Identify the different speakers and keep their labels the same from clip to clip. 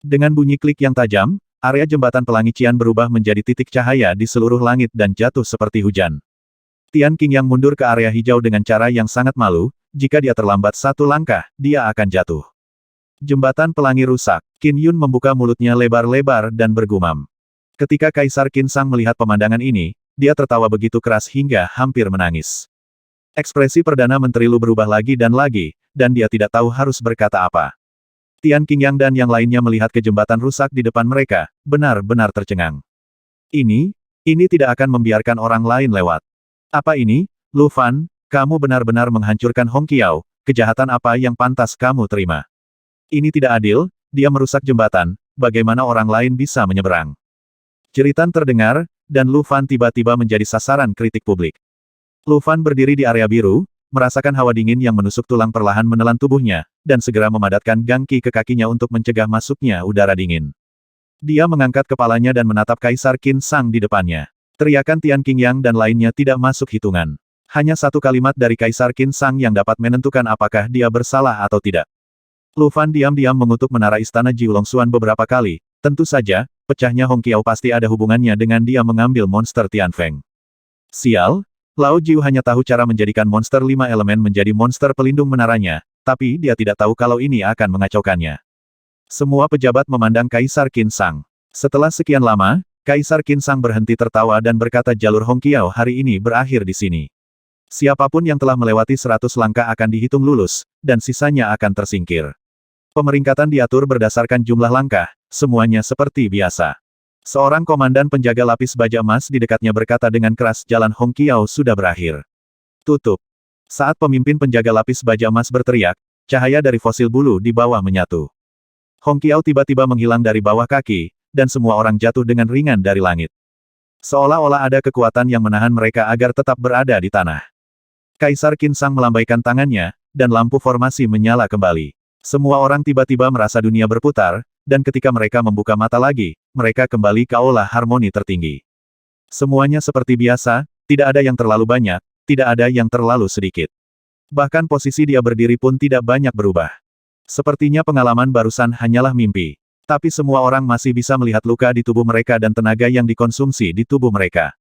Speaker 1: Dengan bunyi klik yang tajam, area jembatan pelangi Qian berubah menjadi titik cahaya di seluruh langit dan jatuh seperti hujan. Tian Qingyang mundur ke area hijau dengan cara yang sangat malu, jika dia terlambat satu langkah, dia akan jatuh. Jembatan pelangi rusak. Qin Yun membuka mulutnya lebar-lebar dan bergumam. Ketika Kaisar Qin Sang melihat pemandangan ini, dia tertawa begitu keras hingga hampir menangis. Ekspresi Perdana Menteri Lu berubah lagi, dan dia tidak tahu harus berkata apa. Tian Qingyang dan yang lainnya melihat ke jembatan rusak di depan mereka, benar-benar tercengang. Ini tidak akan membiarkan orang lain lewat. Apa ini, Lu Fan, kamu benar-benar menghancurkan Hong Qiao, kejahatan apa yang pantas kamu terima? Ini tidak adil, dia merusak jembatan, bagaimana orang lain bisa menyeberang? Jeritan terdengar, dan Lu Fan tiba-tiba menjadi sasaran kritik publik. Lu Fan berdiri di area biru, merasakan hawa dingin yang menusuk tulang perlahan menelan tubuhnya, dan segera memadatkan gangki ke kakinya untuk mencegah masuknya udara dingin. Dia mengangkat kepalanya dan menatap Kaisar Qin Sang di depannya. Teriakan Tian Qingyang dan lainnya tidak masuk hitungan. Hanya satu kalimat dari Kaisar Qin Sang yang dapat menentukan apakah dia bersalah atau tidak. Lu Fan diam-diam mengutuk menara istana Jiulongxuan beberapa kali. Tentu saja, pecahnya Hong Qiao pasti ada hubungannya dengan dia mengambil monster Tianfeng. Sial! Lao Jiu hanya tahu cara menjadikan monster 5 elemen menjadi monster pelindung menaranya, tapi dia tidak tahu kalau ini akan mengacaukannya. Semua pejabat memandang Kaisar Qin Sang. Setelah sekian lama, Kaisar Qin Sang berhenti tertawa dan berkata jalur Hong Qiao hari ini berakhir di sini. Siapapun yang telah melewati 100 langkah akan dihitung lulus, dan sisanya akan tersingkir. Pemeringkatan diatur berdasarkan jumlah langkah, semuanya seperti biasa. Seorang komandan penjaga lapis baja emas di dekatnya berkata dengan keras jalan Hong Qiao sudah berakhir. Tutup. Saat pemimpin penjaga lapis baja emas berteriak, cahaya dari fosil bulu di bawah menyatu. Hong Qiao tiba-tiba menghilang dari bawah kaki, dan semua orang jatuh dengan ringan dari langit. Seolah-olah ada kekuatan yang menahan mereka agar tetap berada di tanah. Kaisar Qin Sang melambaikan tangannya, dan lampu formasi menyala kembali. Semua orang tiba-tiba merasa dunia berputar, dan ketika mereka membuka mata lagi, mereka kembali ke aula harmoni tertinggi. Semuanya seperti biasa, tidak ada yang terlalu banyak, tidak ada yang terlalu sedikit. Bahkan posisi dia berdiri pun tidak banyak berubah. Sepertinya pengalaman barusan hanyalah mimpi. Tapi semua orang masih bisa melihat luka di tubuh mereka dan tenaga yang dikonsumsi di tubuh mereka.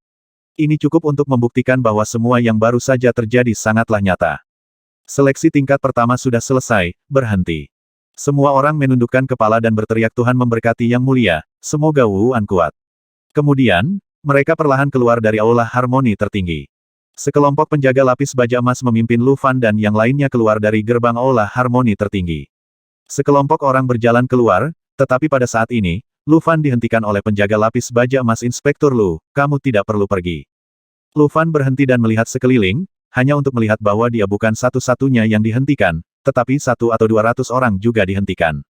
Speaker 1: Ini cukup untuk membuktikan bahwa semua yang baru saja terjadi sangatlah nyata. Seleksi tingkat pertama sudah selesai, berhenti. Semua orang menundukkan kepala dan berteriak Tuhan memberkati yang mulia, semoga Wu An kuat. Kemudian, mereka perlahan keluar dari aula harmoni tertinggi. Sekelompok penjaga lapis baja emas memimpin Lu Fan dan yang lainnya keluar dari gerbang aula harmoni tertinggi. Sekelompok orang berjalan keluar, tetapi pada saat ini, Lu Fan dihentikan oleh penjaga lapis baja emas Inspektur Lu, kamu tidak perlu pergi. Lu Fan berhenti dan melihat sekeliling, hanya untuk melihat bahwa dia bukan satu-satunya yang dihentikan, tetapi 100 atau 200 orang juga dihentikan.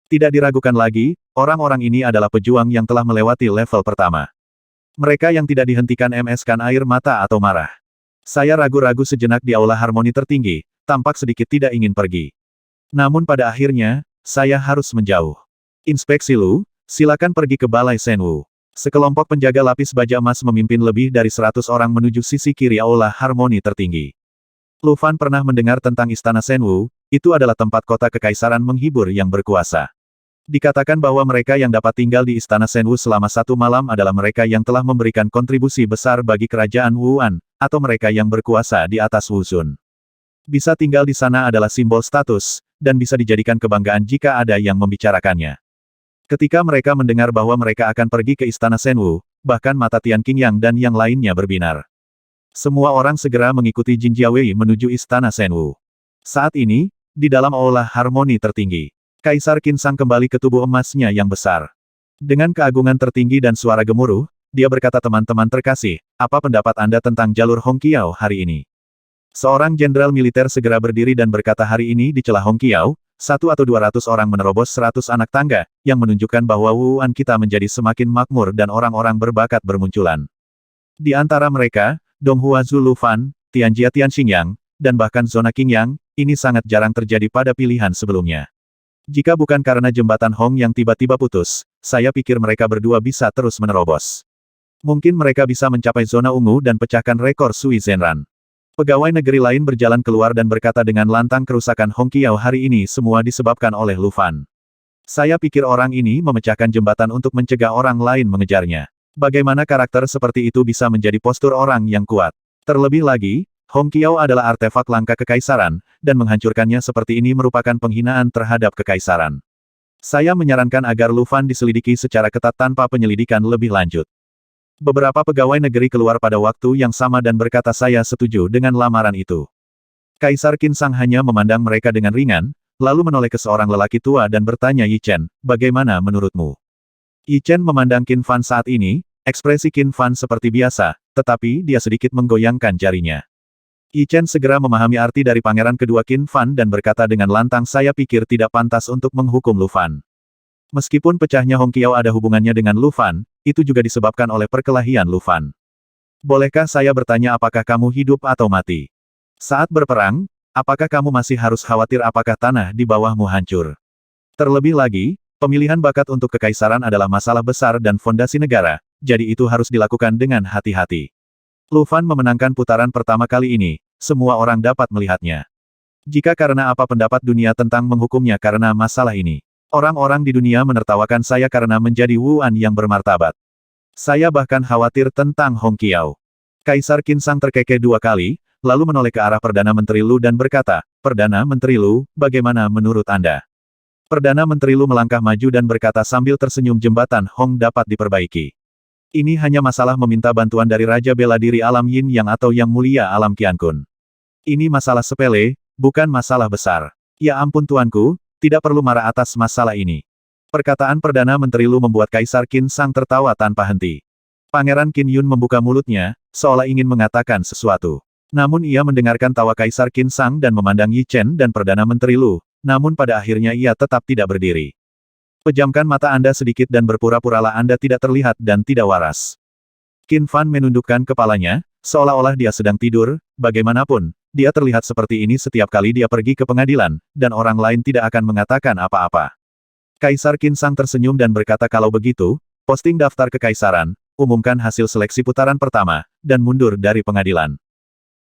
Speaker 1: Tidak diragukan lagi, orang-orang ini adalah pejuang yang telah melewati level pertama. Mereka yang tidak dihentikan MS-kan air mata atau marah. Saya ragu-ragu sejenak di aula harmoni tertinggi, tampak sedikit tidak ingin pergi. Namun pada akhirnya, saya harus menjauh. Inspeksi Lu, silakan pergi ke Balai Senwu. Sekelompok penjaga lapis baja emas memimpin lebih dari 100 orang menuju sisi kiri aula harmoni tertinggi. Lu Fan pernah mendengar tentang Istana Senwu, itu adalah tempat kota kekaisaran menghibur yang berkuasa. Dikatakan bahwa mereka yang dapat tinggal di Istana Senwu selama 1 malam adalah mereka yang telah memberikan kontribusi besar bagi kerajaan Wuan, atau mereka yang berkuasa di atas Wuzun. Bisa tinggal di sana adalah simbol status, dan bisa dijadikan kebanggaan jika ada yang membicarakannya. Ketika mereka mendengar bahwa mereka akan pergi ke Istana Senwu, bahkan mata Tian Qingyang dan yang lainnya berbinar. Semua orang segera mengikuti Jin Jiawei menuju Istana Senwu. Saat ini, di dalam aula harmoni tertinggi, Kaisar Qin Sang kembali ke tubuh emasnya yang besar. Dengan keagungan tertinggi dan suara gemuruh, dia berkata teman-teman terkasih, apa pendapat Anda tentang jalur Hong Qiao hari ini? Seorang jenderal militer segera berdiri dan berkata hari ini di celah Hong Qiao, 100 atau 200 orang menerobos 100 anak tangga, yang menunjukkan bahwa Wuan kita menjadi semakin makmur dan orang-orang berbakat bermunculan. Di antara mereka, Donghua Zhu Lu Fan, Tianjia Tianxingyang, dan bahkan Zona Qingyang, ini sangat jarang terjadi pada pilihan sebelumnya. Jika bukan karena jembatan Hong yang tiba-tiba putus, saya pikir mereka berdua bisa terus menerobos. Mungkin mereka bisa mencapai zona ungu dan pecahkan rekor Sui Zhenran. Pegawai negeri lain berjalan keluar dan berkata dengan lantang kerusakan Hong Qiao hari ini semua disebabkan oleh Lu Fan. Saya pikir orang ini memecahkan jembatan untuk mencegah orang lain mengejarnya. Bagaimana karakter seperti itu bisa menjadi postur orang yang kuat? Terlebih lagi, Hong Qiao adalah artefak langka kekaisaran, dan menghancurkannya seperti ini merupakan penghinaan terhadap kekaisaran. Saya menyarankan agar Lu Fan diselidiki secara ketat tanpa penyelidikan lebih lanjut. Beberapa pegawai negeri keluar pada waktu yang sama dan berkata saya setuju dengan lamaran itu. Kaisar Qin Sang hanya memandang mereka dengan ringan, lalu menoleh ke seorang lelaki tua dan bertanya Yi Chen, bagaimana menurutmu? Yi Chen memandang Qin Fan saat ini, ekspresi Qin Fan seperti biasa, tetapi dia sedikit menggoyangkan jarinya. Yi Chen segera memahami arti dari pangeran kedua Qin Fan dan berkata dengan lantang saya pikir tidak pantas untuk menghukum Lu Fan. Meskipun pecahnya Hong Qiao ada hubungannya dengan Lu Fan, itu juga disebabkan oleh perkelahian Lu Fan. Bolehkah saya bertanya apakah kamu hidup atau mati? Saat berperang, apakah kamu masih harus khawatir apakah tanah di bawahmu hancur? Terlebih lagi, pemilihan bakat untuk kekaisaran adalah masalah besar dan fondasi negara, jadi itu harus dilakukan dengan hati-hati. Lu Fan memenangkan putaran pertama kali ini, semua orang dapat melihatnya. Jika karena apa pendapat dunia tentang menghukumnya karena masalah ini? Orang-orang di dunia menertawakan saya karena menjadi Wuan yang bermartabat. Saya bahkan khawatir tentang Hong Qiao. Kaisar Qin Sang terkekeh 2 kali, lalu menoleh ke arah Perdana Menteri Lu dan berkata, Perdana Menteri Lu, bagaimana menurut Anda? Perdana Menteri Lu melangkah maju dan berkata sambil tersenyum jembatan Hong dapat diperbaiki. Ini hanya masalah meminta bantuan dari Raja Bela Diri Alam Yin Yang atau Yang Mulia Alam Qiankun. Ini masalah sepele, bukan masalah besar. Ya ampun tuanku, tidak perlu marah atas masalah ini. Perkataan Perdana Menteri Lu membuat Kaisar Qin Sang tertawa tanpa henti. Pangeran Qin Yun membuka mulutnya, seolah ingin mengatakan sesuatu. Namun ia mendengarkan tawa Kaisar Qin Sang dan memandang Yi Chen dan Perdana Menteri Lu, namun pada akhirnya ia tetap tidak berdiri. Pejamkan mata Anda sedikit dan berpura-puralah Anda tidak terlihat dan tidak waras. Qin Fan menundukkan kepalanya, seolah-olah dia sedang tidur, bagaimanapun, dia terlihat seperti ini setiap kali dia pergi ke pengadilan, dan orang lain tidak akan mengatakan apa-apa. Kaisar Qin Sang tersenyum dan berkata kalau begitu, posting daftar kekaisaran, umumkan hasil seleksi putaran pertama, dan mundur dari pengadilan.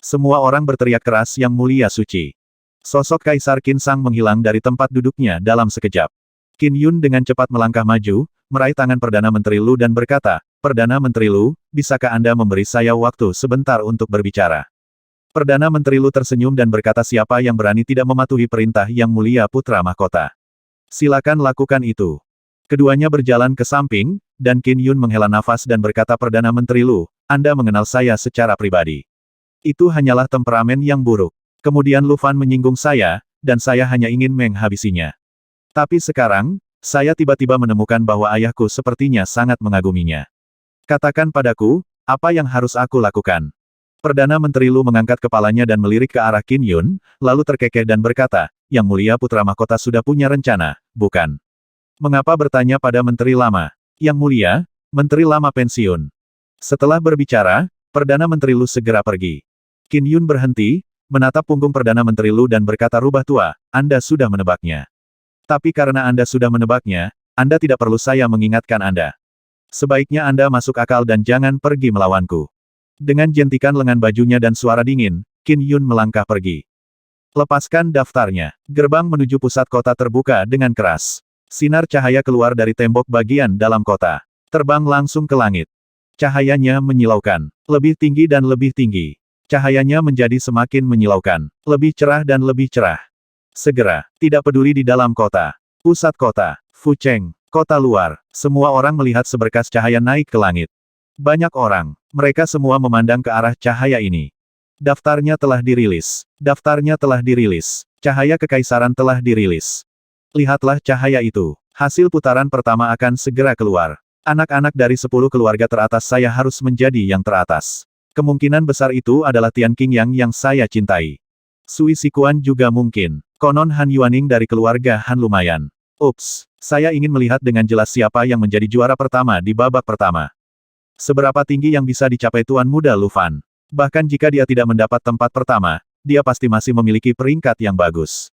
Speaker 1: Semua orang berteriak keras yang mulia suci. Sosok Kaisar Qin Sang menghilang dari tempat duduknya dalam sekejap. Qin Yun dengan cepat melangkah maju, meraih tangan Perdana Menteri Lu dan berkata, Perdana Menteri Lu, bisakah Anda memberi saya waktu sebentar untuk berbicara? Perdana Menteri Lu tersenyum dan berkata siapa yang berani tidak mematuhi perintah Yang Mulia Putra Mahkota. Silakan lakukan itu. Keduanya berjalan ke samping, dan Qin Yun menghela nafas dan berkata Perdana Menteri Lu, Anda mengenal saya secara pribadi. Itu hanyalah temperamen yang buruk. Kemudian Lu Fan menyinggung saya, dan saya hanya ingin menghabisinya. Tapi sekarang, saya tiba-tiba menemukan bahwa ayahku sepertinya sangat mengaguminya. Katakan padaku, apa yang harus aku lakukan? Perdana Menteri Lu mengangkat kepalanya dan melirik ke arah Qin Yun, lalu terkekeh dan berkata, Yang Mulia Putra Mahkota sudah punya rencana, bukan? Mengapa bertanya pada Menteri Lama? Yang Mulia, Menteri Lama pensiun. Setelah berbicara, Perdana Menteri Lu segera pergi. Qin Yun berhenti, menatap punggung Perdana Menteri Lu dan berkata rubah tua, Anda sudah menebaknya. Tapi karena Anda sudah menebaknya, Anda tidak perlu saya mengingatkan Anda. Sebaiknya Anda masuk akal dan jangan pergi melawanku. Dengan jentikan lengan bajunya dan suara dingin, Qin Yun melangkah pergi. Lepaskan daftarnya. Gerbang menuju pusat kota terbuka dengan keras. Sinar cahaya keluar dari tembok bagian dalam kota. Terbang langsung ke langit. Cahayanya menyilaukan. Lebih tinggi dan lebih tinggi. Cahayanya menjadi semakin menyilaukan. Lebih cerah dan lebih cerah. Segera, tidak peduli di dalam kota. Pusat kota. Fucheng. Kota luar. Semua orang melihat seberkas cahaya naik ke langit. Banyak orang. Mereka semua memandang ke arah cahaya ini. Daftarnya telah dirilis. Daftarnya telah dirilis. Cahaya kekaisaran telah dirilis. Lihatlah cahaya itu. Hasil putaran pertama akan segera keluar. Anak-anak dari 10 keluarga teratas saya harus menjadi yang teratas. Kemungkinan besar itu adalah Tian Qingyang yang saya cintai. Sui Sikuan juga mungkin. Konon Han Yuaning dari keluarga Han lumayan. Ups, saya ingin melihat dengan jelas siapa yang menjadi juara pertama di babak pertama. Seberapa tinggi yang bisa dicapai Tuan Muda Lu Fan? Bahkan jika dia tidak mendapat tempat pertama, dia pasti masih memiliki peringkat yang bagus.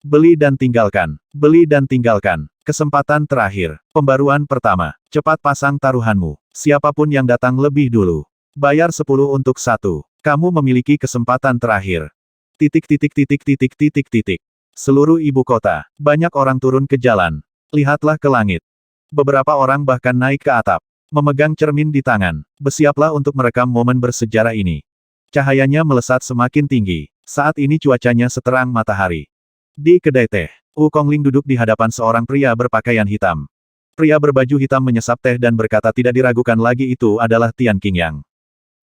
Speaker 1: Beli dan tinggalkan. Beli dan tinggalkan. Kesempatan terakhir. Pembaruan pertama. Cepat pasang taruhanmu. Siapapun yang datang lebih dulu. Bayar 10 untuk 1. Kamu memiliki kesempatan terakhir. Titik. Seluruh ibu kota. Banyak orang turun ke jalan. Lihatlah ke langit. Beberapa orang bahkan naik ke atap. Memegang cermin di tangan. Bersiaplah untuk merekam momen bersejarah ini. Cahayanya melesat semakin tinggi. Saat ini cuacanya seterang matahari. Di kedai teh, Wukongling duduk di hadapan seorang pria berpakaian hitam. Pria berbaju hitam menyesap teh dan berkata tidak diragukan lagi itu adalah Tian Qingyang.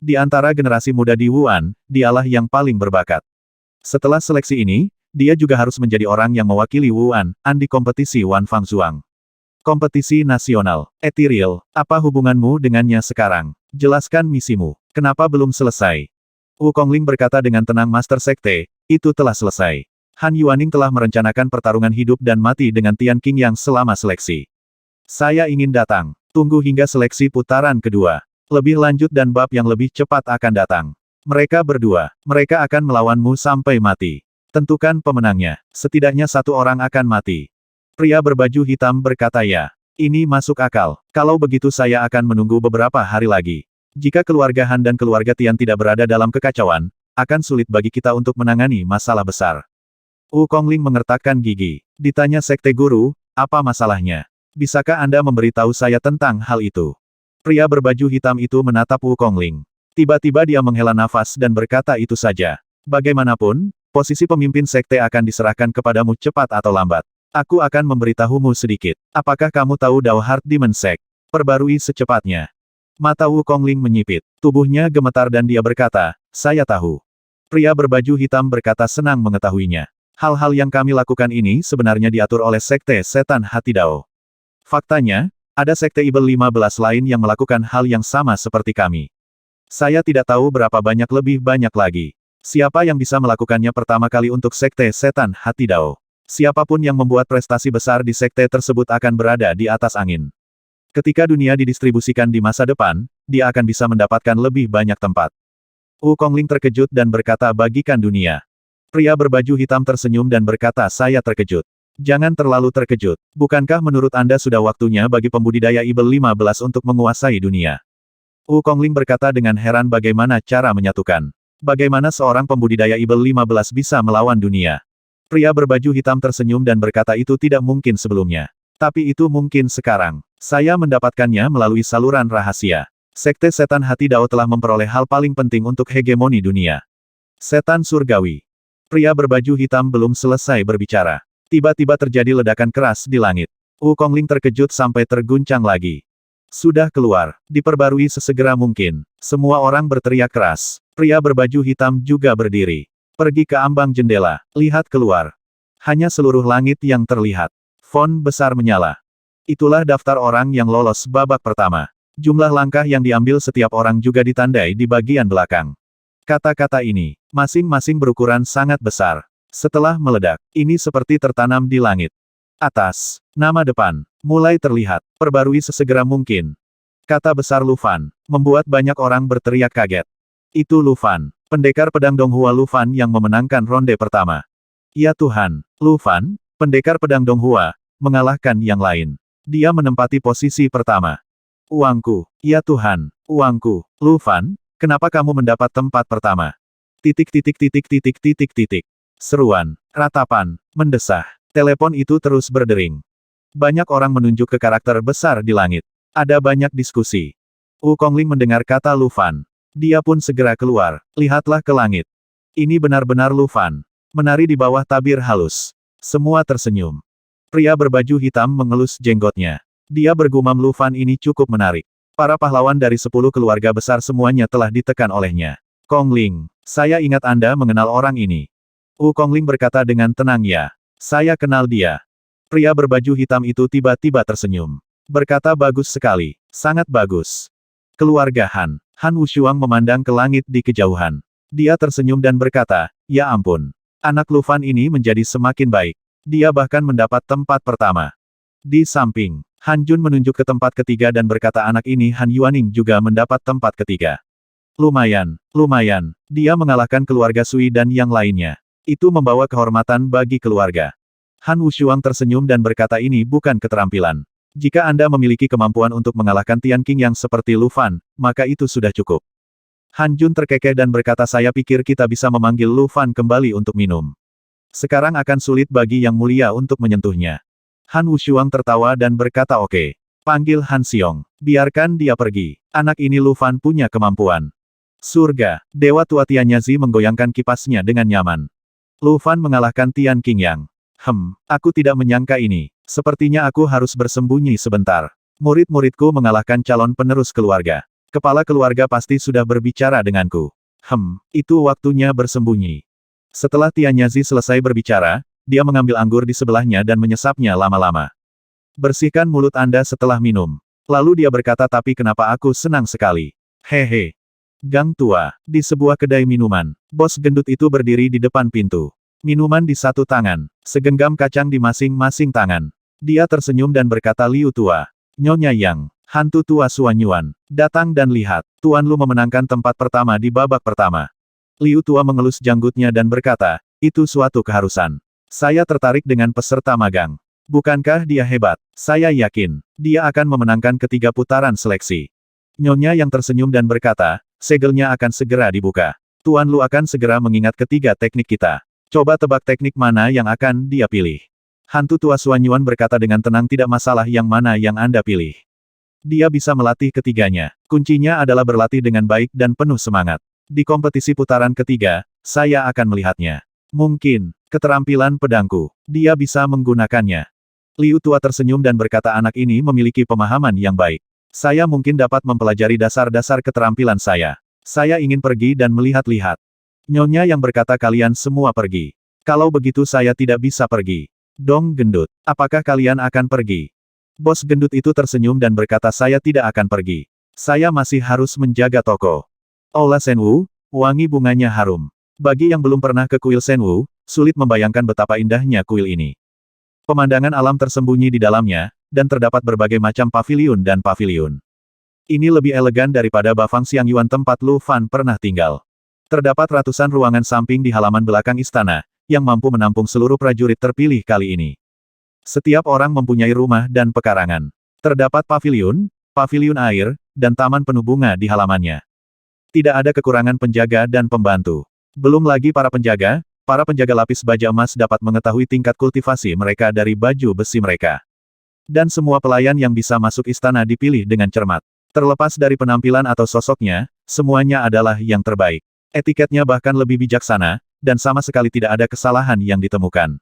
Speaker 1: Di antara generasi muda di Wuan, dialah yang paling berbakat. Setelah seleksi ini, dia juga harus menjadi orang yang mewakili Wuan di kompetisi Wan Fangzuang. Kompetisi nasional. Ethereal, apa hubunganmu dengannya sekarang? Jelaskan misimu. Kenapa belum selesai? Wukongling berkata dengan tenang, Master Sekte, itu telah selesai. Han Yuaning telah merencanakan pertarungan hidup dan mati dengan Tian Qingyang selama seleksi. Saya ingin datang. Tunggu hingga seleksi putaran kedua. Lebih lanjut dan bab yang lebih cepat akan datang. Mereka berdua, mereka akan melawanmu sampai mati. Tentukan pemenangnya. Setidaknya satu orang akan mati. Pria berbaju hitam berkata ya. Ini masuk akal. Kalau begitu saya akan menunggu beberapa hari lagi. Jika keluarga Han dan keluarga Tian tidak berada dalam kekacauan, akan sulit bagi kita untuk menangani masalah besar. Wukongling mengertakkan gigi. Ditanya Sekte Guru, apa masalahnya? Bisakah Anda memberitahu saya tentang hal itu? Pria berbaju hitam itu menatap Wukongling. Tiba-tiba dia menghela nafas dan berkata itu saja. Bagaimanapun, posisi pemimpin sekte akan diserahkan kepadamu cepat atau lambat. Aku akan memberitahumu sedikit. Apakah kamu tahu Dao Heart Demon Sect? Perbarui secepatnya. Mata Wukongling menyipit. Tubuhnya gemetar dan dia berkata, saya tahu. Pria berbaju hitam berkata senang mengetahuinya. Hal-hal yang kami lakukan ini sebenarnya diatur oleh Sekte Setan Hati Dao. Faktanya, ada Sekte Ibel 15 lain yang melakukan hal yang sama seperti kami. Saya tidak tahu berapa banyak lebih banyak lagi. Siapa yang bisa melakukannya pertama kali untuk Sekte Setan Hati Dao? Siapapun yang membuat prestasi besar di sekte tersebut akan berada di atas angin. Ketika dunia didistribusikan di masa depan, dia akan bisa mendapatkan lebih banyak tempat. Wukongling terkejut dan berkata bagikan dunia. Pria berbaju hitam tersenyum dan berkata saya terkejut. Jangan terlalu terkejut. Bukankah menurut Anda sudah waktunya bagi pembudidaya Ibel 15 untuk menguasai dunia? Wukongling berkata dengan heran bagaimana cara menyatukan. Bagaimana seorang pembudidaya Ibel 15 bisa melawan dunia? Pria berbaju hitam tersenyum dan berkata itu tidak mungkin sebelumnya. Tapi itu mungkin sekarang. Saya mendapatkannya melalui saluran rahasia. Sekte Setan Hati Dao telah memperoleh hal paling penting untuk hegemoni dunia. Setan Surgawi. Pria berbaju hitam belum selesai berbicara. Tiba-tiba terjadi ledakan keras di langit. Wukongling terkejut sampai terguncang lagi. Sudah keluar. Diperbarui sesegera mungkin. Semua orang berteriak keras. Pria berbaju hitam juga berdiri. Pergi ke ambang jendela. Lihat keluar. Hanya seluruh langit yang terlihat. Font besar menyala. Itulah daftar orang yang lolos babak pertama. Jumlah langkah yang diambil setiap orang juga ditandai di bagian belakang. Kata-kata ini, masing-masing berukuran sangat besar. Setelah meledak, ini seperti tertanam di langit. Atas, nama depan, mulai terlihat, perbarui sesegera mungkin. Kata besar Lu Fan, membuat banyak orang berteriak kaget. Itu Lu Fan, pendekar pedang Donghua Lu Fan yang memenangkan ronde pertama. Ya Tuhan, Lu Fan, pendekar pedang Donghua, mengalahkan yang lain. Dia menempati posisi pertama. Uangku, ya Tuhan, uangku, Lu Fan, kenapa kamu mendapat tempat pertama? Titik titik titik titik titik titik. Seruan, ratapan, mendesah. Telepon itu terus berdering. Banyak orang menunjuk ke karakter besar di langit. Ada banyak diskusi. Wukongling mendengar kata Lu Fan. Dia pun segera keluar. Lihatlah ke langit. Ini benar-benar Lu Fan. Menari di bawah tabir halus. Semua tersenyum. Pria berbaju hitam mengelus jenggotnya. Dia bergumam Lu Fan ini cukup menarik. Para pahlawan dari 10 keluarga besar semuanya telah ditekan olehnya. Kongling, saya ingat Anda mengenal orang ini. Wukongling berkata dengan tenang ya. Saya kenal dia. Pria berbaju hitam itu tiba-tiba tersenyum. Berkata bagus sekali. Sangat bagus. Keluarga Han. Han Wushuang memandang ke langit di kejauhan. Dia tersenyum dan berkata, ya ampun. Anak Lu Fan ini menjadi semakin baik. Dia bahkan mendapat tempat pertama. Di samping, Han Jun menunjuk ke tempat ketiga dan berkata anak ini Han Yuaning juga mendapat tempat ketiga. Lumayan, lumayan. Dia mengalahkan keluarga Sui dan yang lainnya. Itu membawa kehormatan bagi keluarga. Han Wushuang tersenyum dan berkata ini bukan keterampilan. Jika Anda memiliki kemampuan untuk mengalahkan Tian Qingyang seperti Lu Fan, maka itu sudah cukup. Han Jun terkekeh dan berkata saya pikir kita bisa memanggil Lu Fan kembali untuk minum. Sekarang akan sulit bagi yang mulia untuk menyentuhnya. Han Wushuang tertawa dan berkata oke. Panggil Han Xiong. Biarkan dia pergi. Anak ini Lu Fan punya kemampuan. Surga. Dewa tua Tianyazi menggoyangkan kipasnya dengan nyaman. Lu Fan mengalahkan Tian Qingyang. Aku tidak menyangka ini. Sepertinya aku harus bersembunyi sebentar. Murid-muridku mengalahkan calon penerus keluarga. Kepala keluarga pasti sudah berbicara denganku. Itu waktunya bersembunyi. Setelah Tianyazi selesai berbicara, dia mengambil anggur di sebelahnya dan menyesapnya lama-lama. Bersihkan mulut Anda setelah minum. Lalu dia berkata, tapi kenapa aku senang sekali. Hehe. Gang tua. Di sebuah kedai minuman. Bos gendut itu berdiri di depan pintu. Minuman di satu tangan. Segenggam kacang di masing-masing tangan. Dia tersenyum dan berkata, Liu tua. Nyonya Yang. Hantu tua Suanyuan. Datang dan lihat. Tuan Lu memenangkan tempat pertama di babak pertama. Liu tua mengelus janggutnya dan berkata, itu suatu keharusan. Saya tertarik dengan peserta magang. Bukankah dia hebat? Saya yakin. Dia akan memenangkan ketiga putaran seleksi. Nyonya Yang tersenyum dan berkata, segelnya akan segera dibuka. Tuan Lu akan segera mengingat ketiga teknik kita. Coba tebak teknik mana yang akan dia pilih. Hantu tua Suanyuan berkata dengan tenang, tidak masalah yang mana yang Anda pilih. Dia bisa melatih ketiganya. Kuncinya adalah berlatih dengan baik dan penuh semangat. Di kompetisi putaran ketiga, saya akan melihatnya. Mungkin, keterampilan pedangku. Dia bisa menggunakannya. Liu tua tersenyum dan berkata, anak ini memiliki pemahaman yang baik. Saya mungkin dapat mempelajari dasar-dasar keterampilan saya. Saya ingin pergi dan melihat-lihat. Nyonya Yang berkata, kalian semua pergi. Kalau begitu saya tidak bisa pergi. Dong gendut. Apakah kalian akan pergi? Bos gendut itu tersenyum dan berkata, saya tidak akan pergi. Saya masih harus menjaga toko. Aula Senwu, wangi bunganya harum. Bagi yang belum pernah ke kuil Senwu, sulit membayangkan betapa indahnya kuil ini. Pemandangan alam tersembunyi di dalamnya, dan terdapat berbagai macam paviliun dan paviliun. Ini lebih elegan daripada Bafang Xiangyuan tempat Lu Fan pernah tinggal. Terdapat ratusan ruangan samping di halaman belakang istana, yang mampu menampung seluruh prajurit terpilih kali ini. Setiap orang mempunyai rumah dan pekarangan. Terdapat paviliun, paviliun air, dan taman penuh bunga di halamannya. Tidak ada kekurangan penjaga dan pembantu. Belum lagi para penjaga lapis baja emas dapat mengetahui tingkat kultivasi mereka dari baju besi mereka. Dan semua pelayan yang bisa masuk istana dipilih dengan cermat. Terlepas dari penampilan atau sosoknya, semuanya adalah yang terbaik. Etiketnya bahkan lebih bijaksana, dan sama sekali tidak ada kesalahan yang ditemukan.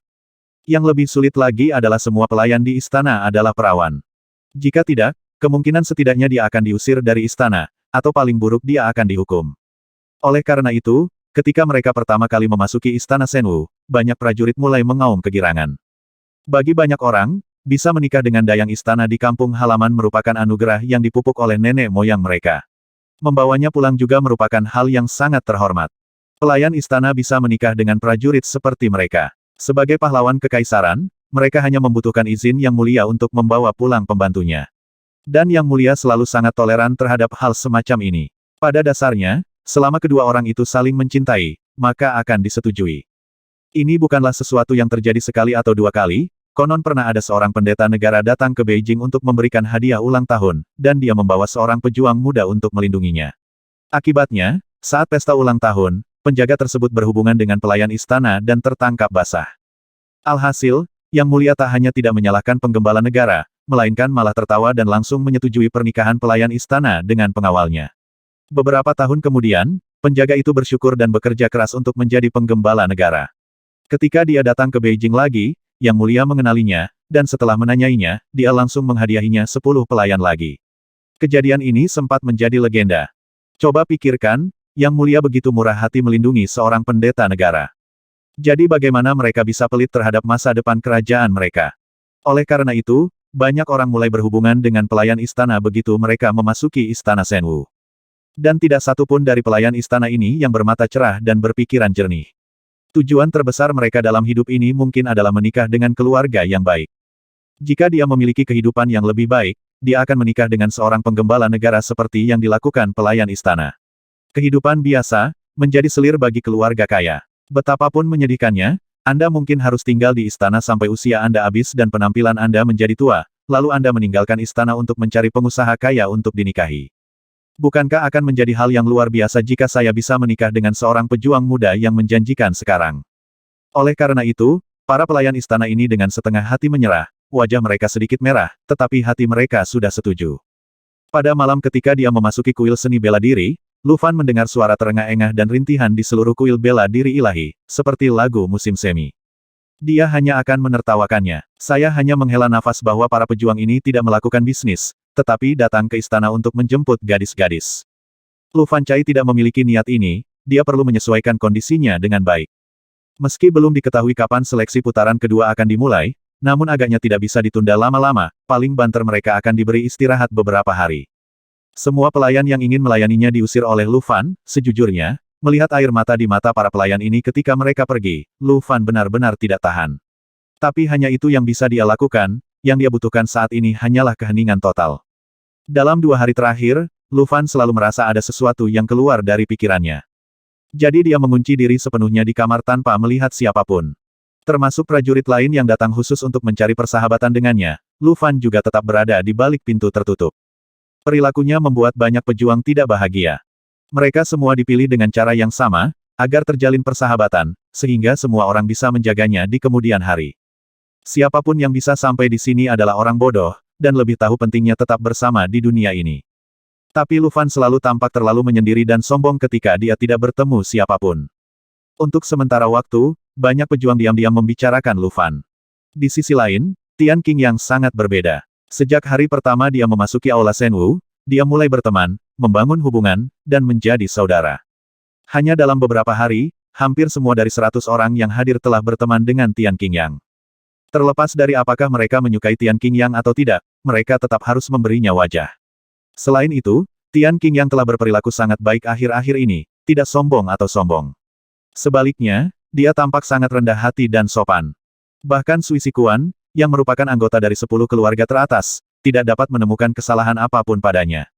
Speaker 1: Yang lebih sulit lagi adalah semua pelayan di istana adalah perawan. Jika tidak, kemungkinan setidaknya dia akan diusir dari istana, atau paling buruk dia akan dihukum. Oleh karena itu, ketika mereka pertama kali memasuki istana Senwu, banyak prajurit mulai mengaum kegirangan. Bagi banyak orang, bisa menikah dengan dayang istana di kampung halaman merupakan anugerah yang dipupuk oleh nenek moyang mereka. Membawanya pulang juga merupakan hal yang sangat terhormat. Pelayan istana bisa menikah dengan prajurit seperti mereka. Sebagai pahlawan kekaisaran, mereka hanya membutuhkan izin Yang Mulia untuk membawa pulang pembantunya. Dan Yang Mulia selalu sangat toleran terhadap hal semacam ini. Pada dasarnya, selama kedua orang itu saling mencintai, maka akan disetujui. Ini bukanlah sesuatu yang terjadi sekali atau dua kali. Konon pernah ada seorang pendeta negara datang ke Beijing untuk memberikan hadiah ulang tahun, dan dia membawa seorang pejuang muda untuk melindunginya. Akibatnya, saat pesta ulang tahun, penjaga tersebut berhubungan dengan pelayan istana dan tertangkap basah. Alhasil, Yang Mulia tak hanya tidak menyalahkan penggembala negara, melainkan malah tertawa dan langsung menyetujui pernikahan pelayan istana dengan pengawalnya. Beberapa tahun kemudian, penjaga itu bersyukur dan bekerja keras untuk menjadi penggembala negara. Ketika dia datang ke Beijing lagi, Yang Mulia mengenalinya, dan setelah menanyainya, dia langsung menghadiahinya 10 pelayan lagi. Kejadian ini sempat menjadi legenda. Coba pikirkan, Yang Mulia begitu murah hati melindungi seorang pendeta negara. Jadi bagaimana mereka bisa pelit terhadap masa depan kerajaan mereka? Oleh karena itu, banyak orang mulai berhubungan dengan pelayan istana begitu mereka memasuki istana Senwu. Dan tidak satu pun dari pelayan istana ini yang bermata cerah dan berpikiran jernih. Tujuan terbesar mereka dalam hidup ini mungkin adalah menikah dengan keluarga yang baik. Jika dia memiliki kehidupan yang lebih baik, dia akan menikah dengan seorang penggembala negara seperti yang dilakukan pelayan istana. Kehidupan biasa, menjadi selir bagi keluarga kaya. Betapapun menyedihkannya, Anda mungkin harus tinggal di istana sampai usia Anda habis dan penampilan Anda menjadi tua, lalu Anda meninggalkan istana untuk mencari pengusaha kaya untuk dinikahi. Bukankah akan menjadi hal yang luar biasa jika saya bisa menikah dengan seorang pejuang muda yang menjanjikan sekarang? Oleh karena itu, para pelayan istana ini dengan setengah hati menyerah, wajah mereka sedikit merah, tetapi hati mereka sudah setuju. Pada malam ketika dia memasuki kuil seni bela diri, Lu Fan mendengar suara terengah-engah dan rintihan di seluruh kuil bela diri ilahi, seperti lagu musim semi. Dia hanya akan menertawakannya. Saya hanya menghela nafas bahwa para pejuang ini tidak melakukan bisnis, tetapi datang ke istana untuk menjemput gadis-gadis. Lu Fancai tidak memiliki niat ini, dia perlu menyesuaikan kondisinya dengan baik. Meski belum diketahui kapan seleksi putaran kedua akan dimulai, namun agaknya tidak bisa ditunda lama-lama, paling banter mereka akan diberi istirahat beberapa hari. Semua pelayan yang ingin melayaninya diusir oleh Lu Fan, sejujurnya, melihat air mata di mata para pelayan ini ketika mereka pergi, Lu Fan benar-benar tidak tahan. Tapi hanya itu yang bisa dia lakukan, yang dia butuhkan saat ini hanyalah keheningan total. Dalam 2 hari terakhir, Lu Fan selalu merasa ada sesuatu yang keluar dari pikirannya. Jadi dia mengunci diri sepenuhnya di kamar tanpa melihat siapapun. Termasuk prajurit lain yang datang khusus untuk mencari persahabatan dengannya, Lu Fan juga tetap berada di balik pintu tertutup. Perilakunya membuat banyak pejuang tidak bahagia. Mereka semua dipilih dengan cara yang sama, agar terjalin persahabatan, sehingga semua orang bisa menjaganya di kemudian hari. Siapapun yang bisa sampai di sini adalah orang bodoh, dan lebih tahu pentingnya tetap bersama di dunia ini. Tapi Lu Fan selalu tampak terlalu menyendiri dan sombong ketika dia tidak bertemu siapapun. Untuk sementara waktu, banyak pejuang diam-diam membicarakan Lu Fan. Di sisi lain, Tian Qingyang sangat berbeda. Sejak hari pertama dia memasuki Aula Shenwu, dia mulai berteman, membangun hubungan, dan menjadi saudara. Hanya dalam beberapa hari, hampir semua dari 100 orang yang hadir telah berteman dengan Tian Qingyang. Terlepas dari apakah mereka menyukai Tian Qingyang atau tidak, mereka tetap harus memberinya wajah. Selain itu, Tian Qingyang telah berperilaku sangat baik akhir-akhir ini, tidak sombong atau sombong. Sebaliknya, dia tampak sangat rendah hati dan sopan. Bahkan Sui Sikuan, yang merupakan anggota dari 10 keluarga teratas, tidak dapat menemukan kesalahan apapun padanya.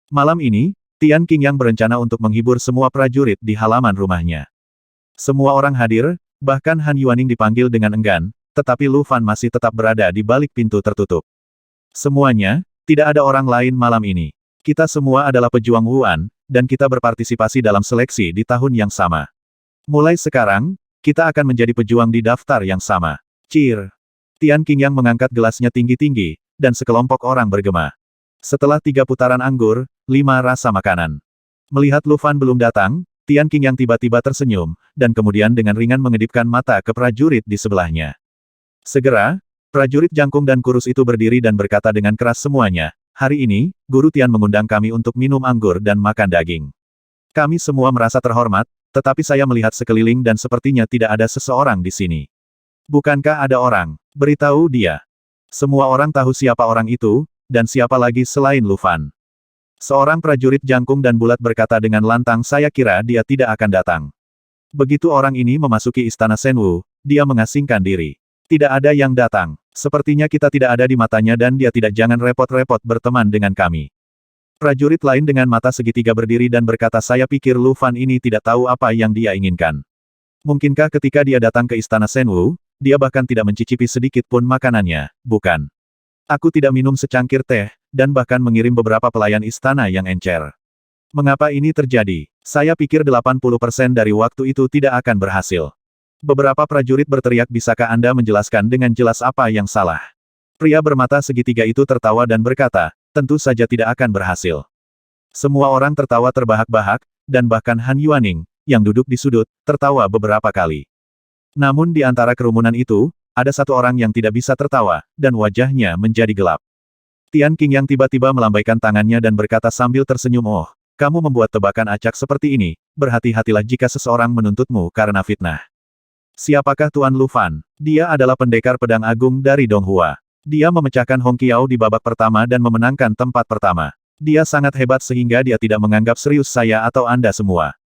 Speaker 1: Malam ini, Tian Qingyang berencana untuk menghibur semua prajurit di halaman rumahnya. Semua orang hadir, bahkan Han Yuaning dipanggil dengan enggan, tetapi Lu Fan masih tetap berada di balik pintu tertutup. Semuanya, tidak ada orang lain malam ini. Kita semua adalah pejuang Wuan, dan kita berpartisipasi dalam seleksi di tahun yang sama. Mulai sekarang, kita akan menjadi pejuang di daftar yang sama. Cheer! Tian Qingyang mengangkat gelasnya tinggi-tinggi, dan sekelompok orang bergema. Setelah 3 putaran anggur, 5 rasa makanan. Melihat Lu Fan belum datang, Tian Qingyang tiba-tiba tersenyum, dan kemudian dengan ringan mengedipkan mata ke prajurit di sebelahnya. Segera, prajurit jangkung dan kurus itu berdiri dan berkata dengan keras semuanya, "Hari ini, Guru Tian mengundang kami untuk minum anggur dan makan daging. Kami semua merasa terhormat, tetapi saya melihat sekeliling dan sepertinya tidak ada seseorang di sini. Bukankah ada orang? Beritahu dia." Semua orang tahu siapa orang itu, dan siapa lagi selain Lu Fan. Seorang prajurit jangkung dan bulat berkata dengan lantang, "Saya kira dia tidak akan datang." Begitu orang ini memasuki istana Shenwu, dia mengasingkan diri. Tidak ada yang datang. Sepertinya kita tidak ada di matanya dan dia tidak jangan repot-repot berteman dengan kami. Prajurit lain dengan mata segitiga berdiri dan berkata, "Saya pikir Lu Fan ini tidak tahu apa yang dia inginkan. Mungkinkah ketika dia datang ke istana Shenwu, dia bahkan tidak mencicipi sedikit pun makanannya, bukan? Aku tidak minum secangkir teh, dan bahkan mengirim beberapa pelayan istana yang encer. Mengapa ini terjadi? Saya pikir 80% dari waktu itu tidak akan berhasil." Beberapa prajurit berteriak, "Bisakah Anda menjelaskan dengan jelas apa yang salah?" Pria bermata segitiga itu tertawa dan berkata, "Tentu saja tidak akan berhasil." Semua orang tertawa terbahak-bahak, dan bahkan Han Yuaning, yang duduk di sudut, tertawa beberapa kali. Namun di antara kerumunan itu, ada satu orang yang tidak bisa tertawa, dan wajahnya menjadi gelap. Tian Qingyang tiba-tiba melambaikan tangannya dan berkata sambil tersenyum, "Oh, kamu membuat tebakan acak seperti ini, berhati-hatilah jika seseorang menuntutmu karena fitnah." Siapakah Tuan Lu Fan? Dia adalah pendekar pedang agung dari Donghua. Dia memecahkan Hong Qiao di babak pertama dan memenangkan tempat pertama. Dia sangat hebat sehingga dia tidak menganggap serius saya atau Anda semua.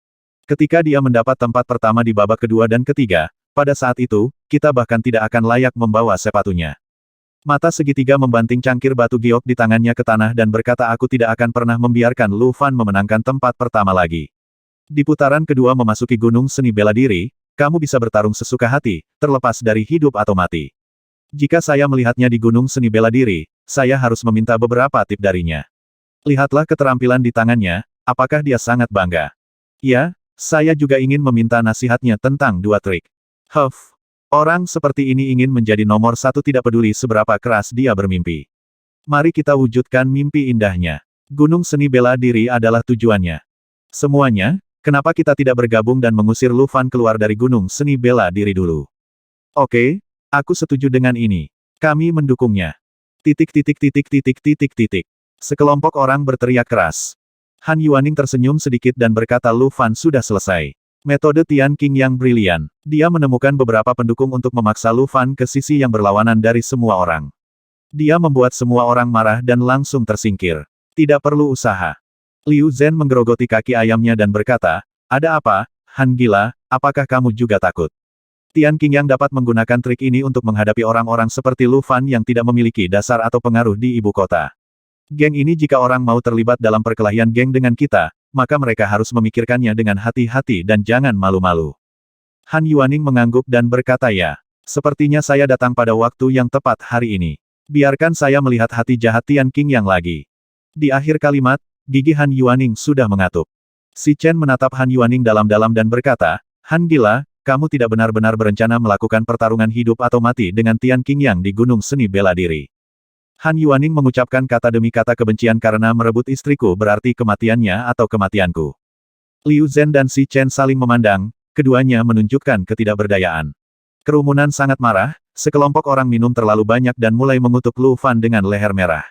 Speaker 1: Ketika dia mendapat tempat pertama di babak kedua dan ketiga, pada saat itu, kita bahkan tidak akan layak membawa sepatunya. Mata segitiga membanting cangkir batu giok di tangannya ke tanah dan berkata, "Aku tidak akan pernah membiarkan Lu Fan memenangkan tempat pertama lagi. Di putaran kedua memasuki Gunung Seni Bela Diri, kamu bisa bertarung sesuka hati, terlepas dari hidup atau mati. Jika saya melihatnya di Gunung Seni Bela Diri, saya harus meminta beberapa tip darinya. Lihatlah keterampilan di tangannya, apakah dia sangat bangga? Ya, saya juga ingin meminta nasihatnya tentang 2 trik." Huff. Orang seperti ini ingin menjadi nomor satu tidak peduli seberapa keras dia bermimpi. Mari kita wujudkan mimpi indahnya. Gunung Seni Bela Diri adalah tujuannya. Semuanya, kenapa kita tidak bergabung dan mengusir Lu Fan keluar dari Gunung Seni Bela Diri dulu? Oke, aku setuju dengan ini. Kami mendukungnya. Titik titik titik titik titik titik. Sekelompok orang berteriak keras. Han Yuaning tersenyum sedikit dan berkata Lu Fan sudah selesai. Metode Tian King yang brilian. Dia menemukan beberapa pendukung untuk memaksa Lu Fan ke sisi yang berlawanan dari semua orang. Dia membuat semua orang marah dan langsung tersingkir. Tidak perlu usaha. Liu Zhen menggerogoti kaki ayamnya dan berkata, ada apa, Han gila, apakah kamu juga takut? Tian Qingyang dapat menggunakan trik ini untuk menghadapi orang-orang seperti Lu Fan yang tidak memiliki dasar atau pengaruh di ibu kota. Geng ini jika orang mau terlibat dalam perkelahian geng dengan kita, maka mereka harus memikirkannya dengan hati-hati dan jangan malu-malu. Han Yuaning mengangguk dan berkata ya, sepertinya saya datang pada waktu yang tepat hari ini. Biarkan saya melihat hati jahat Tian Qingyang lagi. Di akhir kalimat, gigi Han Yuaning sudah mengatup. Si Chen menatap Han Yuaning dalam-dalam dan berkata, Han gila, kamu tidak benar-benar berencana melakukan pertarungan hidup atau mati dengan Tian Qingyang di Gunung Seni Bela Diri. Han Yuaning mengucapkan kata demi kata kebencian karena merebut istriku berarti kematiannya atau kematianku. Liu Zhen dan Si Chen saling memandang, keduanya menunjukkan ketidakberdayaan. Kerumunan sangat marah, sekelompok orang minum terlalu banyak dan mulai mengutuk Lu Fan dengan leher merah.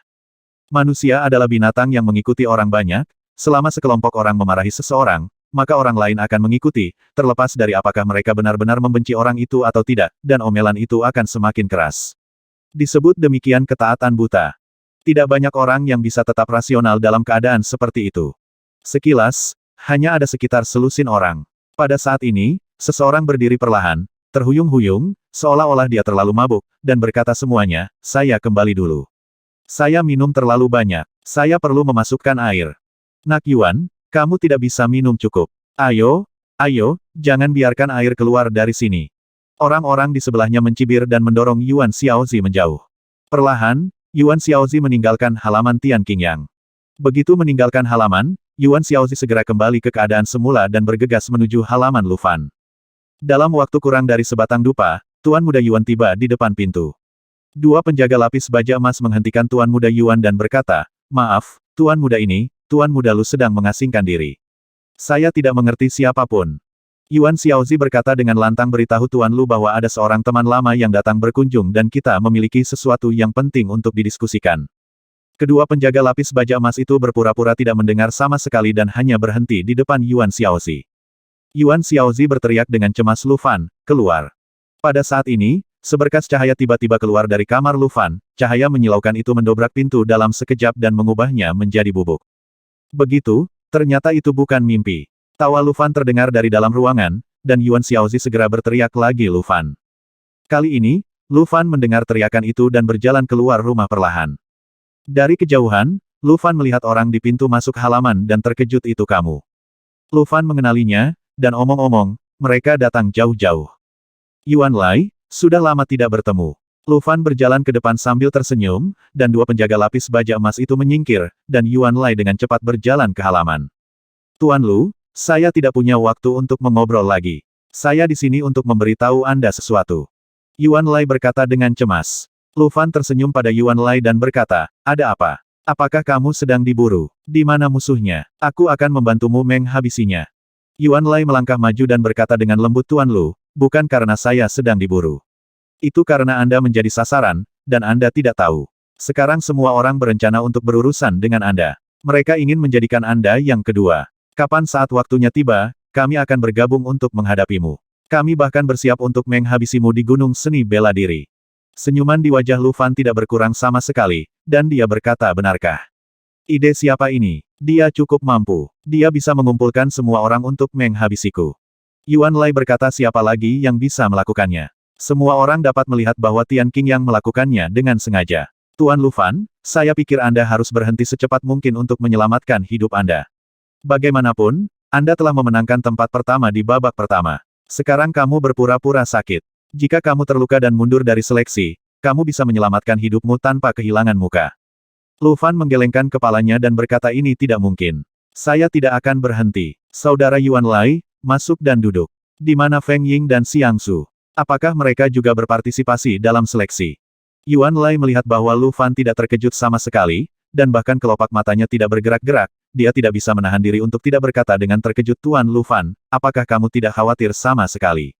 Speaker 1: Manusia adalah binatang yang mengikuti orang banyak, selama sekelompok orang memarahi seseorang, maka orang lain akan mengikuti, terlepas dari apakah mereka benar-benar membenci orang itu atau tidak, dan omelan itu akan semakin keras. Disebut demikian ketaatan buta. Tidak banyak orang yang bisa tetap rasional dalam keadaan seperti itu. Sekilas, hanya ada sekitar selusin orang. Pada saat ini, seseorang berdiri perlahan, terhuyung-huyung, seolah-olah dia terlalu mabuk, dan berkata semuanya, saya kembali dulu. Saya minum terlalu banyak. Saya perlu memasukkan air. Nak Yuan, kamu tidak bisa minum cukup. Ayo, ayo, jangan biarkan air keluar dari sini. Orang-orang di sebelahnya mencibir dan mendorong Yuan Xiaozi menjauh. Perlahan, Yuan Xiaozi meninggalkan halaman Tian Qingyang. Begitu meninggalkan halaman, Yuan Xiaozi segera kembali ke keadaan semula dan bergegas menuju halaman Lu Fan. Dalam waktu kurang dari sebatang dupa, Tuan Muda Yuan tiba di depan pintu. Dua penjaga lapis baja emas menghentikan Tuan Muda Yuan dan berkata, maaf, Tuan Muda ini, Tuan Muda Lu sedang mengasingkan diri. Saya tidak mengerti siapapun. Yuan Xiaozi berkata dengan lantang beritahu Tuan Lu bahwa ada seorang teman lama yang datang berkunjung dan kita memiliki sesuatu yang penting untuk didiskusikan. Kedua penjaga lapis baja emas itu berpura-pura tidak mendengar sama sekali dan hanya berhenti di depan Yuan Xiaozi. Yuan Xiaozi berteriak dengan cemas Lu Fan, keluar. Pada saat ini, seberkas cahaya tiba-tiba keluar dari kamar Lu Fan, cahaya menyilaukan itu mendobrak pintu dalam sekejap dan mengubahnya menjadi bubuk. Begitu, ternyata itu bukan mimpi. Tawa Lu Fan terdengar dari dalam ruangan, dan Yuan Xiaozi segera berteriak lagi Lu Fan. Kali ini, Lu Fan mendengar teriakan itu dan berjalan keluar rumah perlahan. Dari kejauhan, Lu Fan melihat orang di pintu masuk halaman dan terkejut itu kamu. Lu Fan mengenalinya, dan omong-omong, mereka datang jauh-jauh. Yuan Lai, sudah lama tidak bertemu. Lu Fan berjalan ke depan sambil tersenyum, dan dua penjaga lapis baja emas itu menyingkir, dan Yuan Lai dengan cepat berjalan ke halaman. Tuan Lu, saya tidak punya waktu untuk mengobrol lagi. Saya di sini untuk memberitahu Anda sesuatu. Yuan Lai berkata dengan cemas. Lu Fan tersenyum pada Yuan Lai dan berkata, ada apa? Apakah kamu sedang diburu? Di mana musuhnya? Aku akan membantumu menghabisinya. Yuan Lai melangkah maju dan berkata dengan lembut Tuan Lu, bukan karena saya sedang diburu. Itu karena Anda menjadi sasaran, dan Anda tidak tahu. Sekarang semua orang berencana untuk berurusan dengan Anda. Mereka ingin menjadikan Anda yang kedua. Kapan saat waktunya tiba, kami akan bergabung untuk menghadapimu. Kami bahkan bersiap untuk menghabisimu di Gunung Seni Bela Diri. Senyuman di wajah Lu Fan tidak berkurang sama sekali, dan dia berkata benarkah? Ide siapa ini? Dia cukup mampu. Dia bisa mengumpulkan semua orang untuk menghabisiku. Yuan Lai berkata siapa lagi yang bisa melakukannya. Semua orang dapat melihat bahwa Tian Qingyang melakukannya dengan sengaja. Tuan Lu Fan, saya pikir Anda harus berhenti secepat mungkin untuk menyelamatkan hidup Anda. Bagaimanapun, Anda telah memenangkan tempat pertama di babak pertama. Sekarang kamu berpura-pura sakit. Jika kamu terluka dan mundur dari seleksi, kamu bisa menyelamatkan hidupmu tanpa kehilangan muka. Lu Fan menggelengkan kepalanya dan berkata ini tidak mungkin. Saya tidak akan berhenti. Saudara Yuan Lai, masuk dan duduk. Di mana Feng Ying dan Xiang Su? Apakah mereka juga berpartisipasi dalam seleksi? Yuan Lai melihat bahwa Lu Fan tidak terkejut sama sekali, dan bahkan kelopak matanya tidak bergerak-gerak, dia tidak bisa menahan diri untuk tidak berkata dengan terkejut, Tuan Lu Fan, apakah kamu tidak khawatir sama sekali?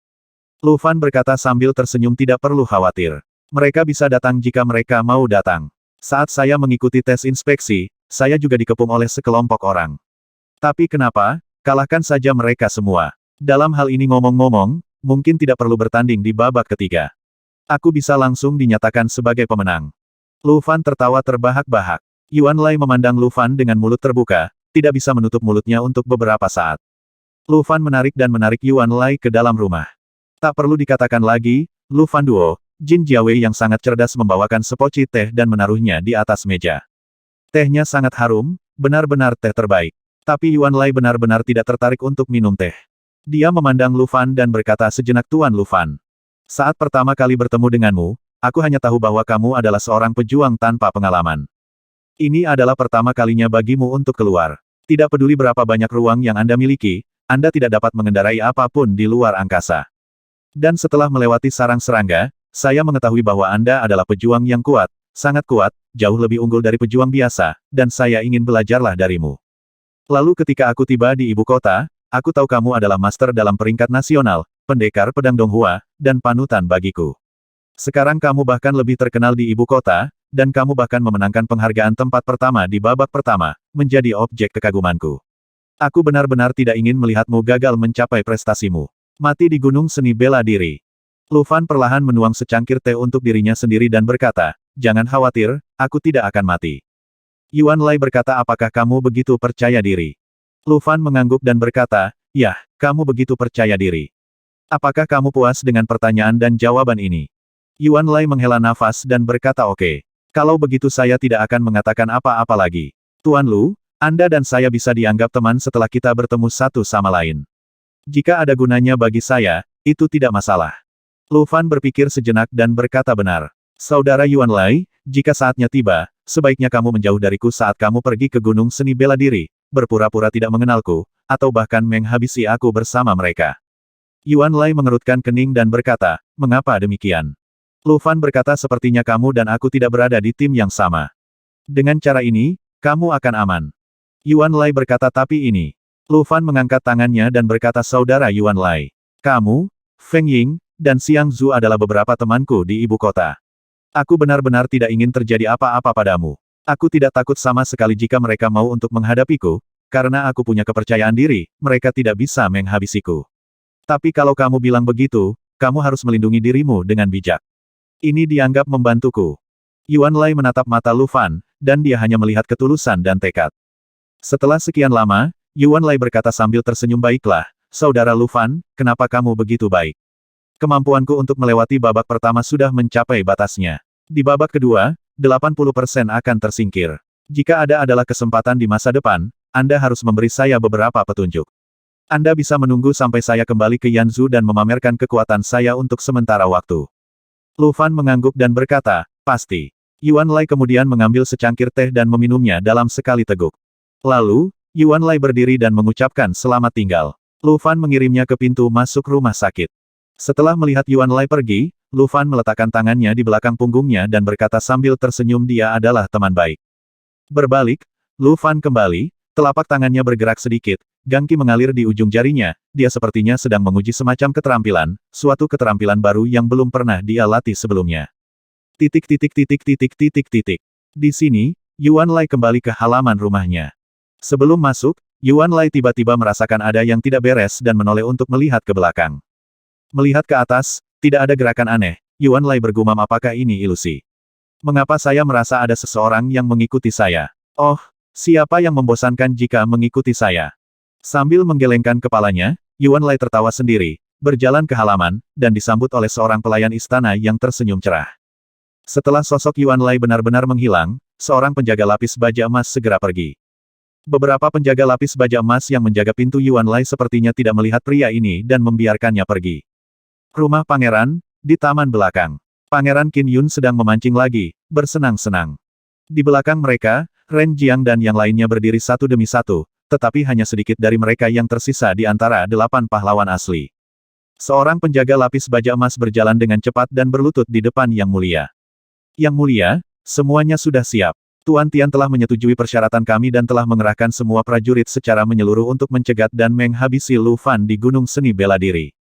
Speaker 1: Lu Fan berkata sambil tersenyum, tidak perlu khawatir. Mereka bisa datang jika mereka mau datang. Saat saya mengikuti tes inspeksi, saya juga dikepung oleh sekelompok orang. Tapi kenapa? Kalahkan saja mereka semua. Dalam hal ini ngomong-ngomong, mungkin tidak perlu bertanding di babak ketiga. Aku bisa langsung dinyatakan sebagai pemenang. Lu Fan tertawa terbahak-bahak. Yuan Lai memandang Lu Fan dengan mulut terbuka, tidak bisa menutup mulutnya untuk beberapa saat. Lu Fan menarik Yuan Lai ke dalam rumah. Tak perlu dikatakan lagi, Lu Fan Duo, Jin Jiawei yang sangat cerdas membawakan sepoci teh dan menaruhnya di atas meja. Tehnya sangat harum, benar-benar teh terbaik. Tapi Yuan Lai benar-benar tidak tertarik untuk minum teh. Dia memandang Lu Fan dan berkata sejenak, Tuan Lu Fan. Saat pertama kali bertemu denganmu, aku hanya tahu bahwa kamu adalah seorang pejuang tanpa pengalaman. Ini adalah pertama kalinya bagimu untuk keluar. Tidak peduli berapa banyak ruang yang Anda miliki, Anda tidak dapat mengendarai apapun di luar angkasa. Dan setelah melewati sarang serangga, saya mengetahui bahwa Anda adalah pejuang yang kuat, sangat kuat, jauh lebih unggul dari pejuang biasa, dan saya ingin belajarlah darimu. Lalu ketika aku tiba di ibu kota, aku tahu kamu adalah master dalam peringkat nasional, pendekar pedang Donghua, dan panutan bagiku. Sekarang kamu bahkan lebih terkenal di ibu kota, dan kamu bahkan memenangkan penghargaan tempat pertama di babak pertama, menjadi objek kekagumanku. Aku benar-benar tidak ingin melihatmu gagal mencapai prestasimu. Mati di gunung seni bela diri. Lu Fan perlahan menuang secangkir teh untuk dirinya sendiri dan berkata, jangan khawatir, aku tidak akan mati. Yuan Lai berkata, apakah kamu begitu percaya diri? Lu Fan mengangguk dan berkata, ya, kamu begitu percaya diri. Apakah kamu puas dengan pertanyaan dan jawaban ini? Yuan Lai menghela nafas dan berkata, oke. Kalau begitu saya tidak akan mengatakan apa-apa lagi. Tuan Lu, Anda dan saya bisa dianggap teman setelah kita bertemu satu sama lain. Jika ada gunanya bagi saya, itu tidak masalah. Lu Fan berpikir sejenak dan berkata, benar. Saudara Yuan Lai, jika saatnya tiba, sebaiknya kamu menjauh dariku saat kamu pergi ke gunung seni bela diri, berpura-pura tidak mengenalku, atau bahkan menghabisi aku bersama mereka. Yuan Lai mengerutkan kening dan berkata, mengapa demikian? Lu Fan berkata, sepertinya kamu dan aku tidak berada di tim yang sama. Dengan cara ini, kamu akan aman. Yuan Lai berkata, tapi ini. Lu Fan mengangkat tangannya dan berkata, saudara Yuan Lai. Kamu, Feng Ying, dan Xiang Zhu adalah beberapa temanku di ibu kota. Aku benar-benar tidak ingin terjadi apa-apa padamu. Aku tidak takut sama sekali jika mereka mau untuk menghadapiku, karena aku punya kepercayaan diri, mereka tidak bisa menghabisiku. Tapi kalau kamu bilang begitu, kamu harus melindungi dirimu dengan bijak. Ini dianggap membantuku. Yuan Lai menatap mata Lu Fan, dan dia hanya melihat ketulusan dan tekad. Setelah sekian lama, Yuan Lai berkata sambil tersenyum, baiklah, saudara Lu Fan, kenapa kamu begitu baik? Kemampuanku untuk melewati babak pertama sudah mencapai batasnya. Di babak kedua, 80% akan tersingkir. Jika ada adalah kesempatan di masa depan, Anda harus memberi saya beberapa petunjuk. Anda bisa menunggu sampai saya kembali ke Yanzhou dan memamerkan kekuatan saya untuk sementara waktu. Lu Fan mengangguk dan berkata, pasti. Yuan Lai kemudian mengambil secangkir teh dan meminumnya dalam sekali teguk. Lalu, Yuan Lai berdiri dan mengucapkan selamat tinggal. Lu Fan mengirimnya ke pintu masuk rumah sakit. Setelah melihat Yuan Lai pergi, Lu Fan meletakkan tangannya di belakang punggungnya dan berkata sambil tersenyum, dia adalah teman baik. Berbalik, Lu Fan kembali, telapak tangannya bergerak sedikit, gangki mengalir di ujung jarinya, dia sepertinya sedang menguji semacam keterampilan, suatu keterampilan baru yang belum pernah dia latih sebelumnya. Titik. Di sini, Yuan Lai kembali ke halaman rumahnya. Sebelum masuk, Yuan Lai tiba-tiba merasakan ada yang tidak beres dan menoleh untuk melihat ke belakang. Melihat ke atas, tidak ada gerakan aneh, Yuan Lai bergumam, apakah ini ilusi? Mengapa saya merasa ada seseorang yang mengikuti saya? Oh, siapa yang membosankan jika mengikuti saya? Sambil menggelengkan kepalanya, Yuan Lai tertawa sendiri, berjalan ke halaman, dan disambut oleh seorang pelayan istana yang tersenyum cerah. Setelah sosok Yuan Lai benar-benar menghilang, seorang penjaga lapis baja emas segera pergi. Beberapa penjaga lapis baja emas yang menjaga pintu Yuan Lai sepertinya tidak melihat pria ini dan membiarkannya pergi. Rumah pangeran, di taman belakang. Pangeran Qin Yun sedang memancing lagi, bersenang-senang. Di belakang mereka, Ren Jiang dan yang lainnya berdiri satu demi satu, tetapi hanya sedikit dari mereka yang tersisa di antara 8 pahlawan asli. Seorang penjaga lapis baja emas berjalan dengan cepat dan berlutut di depan Yang Mulia. Yang Mulia, semuanya sudah siap. Tuan Tian telah menyetujui persyaratan kami dan telah mengerahkan semua prajurit secara menyeluruh untuk mencegat dan menghabisi Lu Fan di Gunung Seni Bela Diri.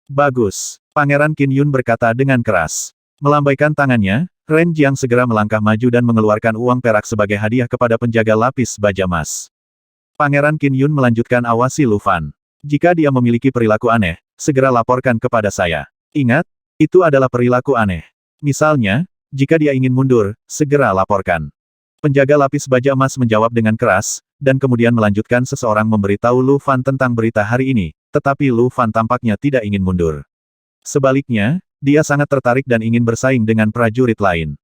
Speaker 1: Bagus. Pangeran Qin Yun berkata dengan keras. Melambaikan tangannya, Ren Jiang segera melangkah maju dan mengeluarkan uang perak sebagai hadiah kepada penjaga lapis baja emas. Pangeran Qin Yun melanjutkan awasi Lu Fan. Jika dia memiliki perilaku aneh, segera laporkan kepada saya. Ingat, itu adalah perilaku aneh. Misalnya, jika dia ingin mundur, segera laporkan. Penjaga lapis baja emas menjawab dengan keras, dan kemudian melanjutkan seseorang memberitahu Lu Fan tentang berita hari ini, tetapi Lu Fan tampaknya tidak ingin mundur. Sebaliknya, dia sangat tertarik dan ingin bersaing dengan prajurit lain.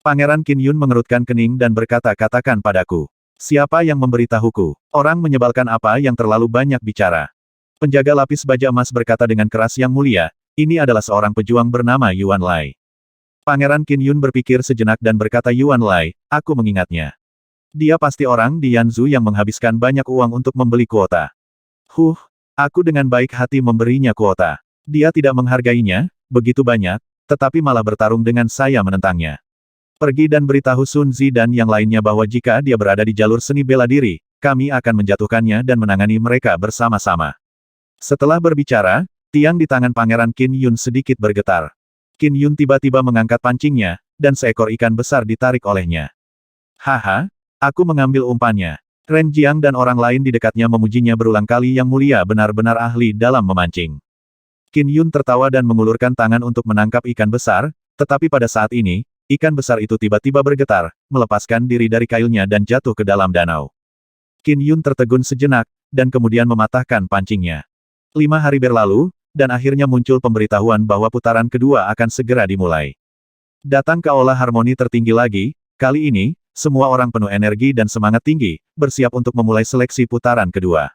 Speaker 1: Pangeran Qin Yun mengerutkan kening dan berkata, katakan padaku. Siapa yang memberitahuku? Orang menyebalkan apa yang terlalu banyak bicara? Penjaga lapis baja emas berkata dengan keras, Yang Mulia, ini adalah seorang pejuang bernama Yuan Lai. Pangeran Qin Yun berpikir sejenak dan berkata, Yuan Lai, aku mengingatnya. Dia pasti orang di Yanzhou yang menghabiskan banyak uang untuk membeli kuota. Aku dengan baik hati memberinya kuota. Dia tidak menghargainya, begitu banyak, tetapi malah bertarung dengan saya menentangnya. Pergi dan beritahu Sun Zi dan yang lainnya bahwa jika dia berada di jalur seni bela diri, kami akan menjatuhkannya dan menangani mereka bersama-sama. Setelah berbicara, tiang di tangan Pangeran Qin Yun sedikit bergetar. Qin Yun tiba-tiba mengangkat pancingnya, dan seekor ikan besar ditarik olehnya. Haha, aku mengambil umpannya. Ren Jiang dan orang lain di dekatnya memujinya berulang kali, Yang Mulia benar-benar ahli dalam memancing. Qin Yun tertawa dan mengulurkan tangan untuk menangkap ikan besar, tetapi pada saat ini, ikan besar itu tiba-tiba bergetar, melepaskan diri dari kailnya dan jatuh ke dalam danau. Qin Yun tertegun sejenak, dan kemudian mematahkan pancingnya. 5 hari berlalu, dan akhirnya muncul pemberitahuan bahwa putaran kedua akan segera dimulai. Datang ke aula harmoni tertinggi lagi, kali ini, semua orang penuh energi dan semangat tinggi, bersiap untuk memulai seleksi putaran kedua.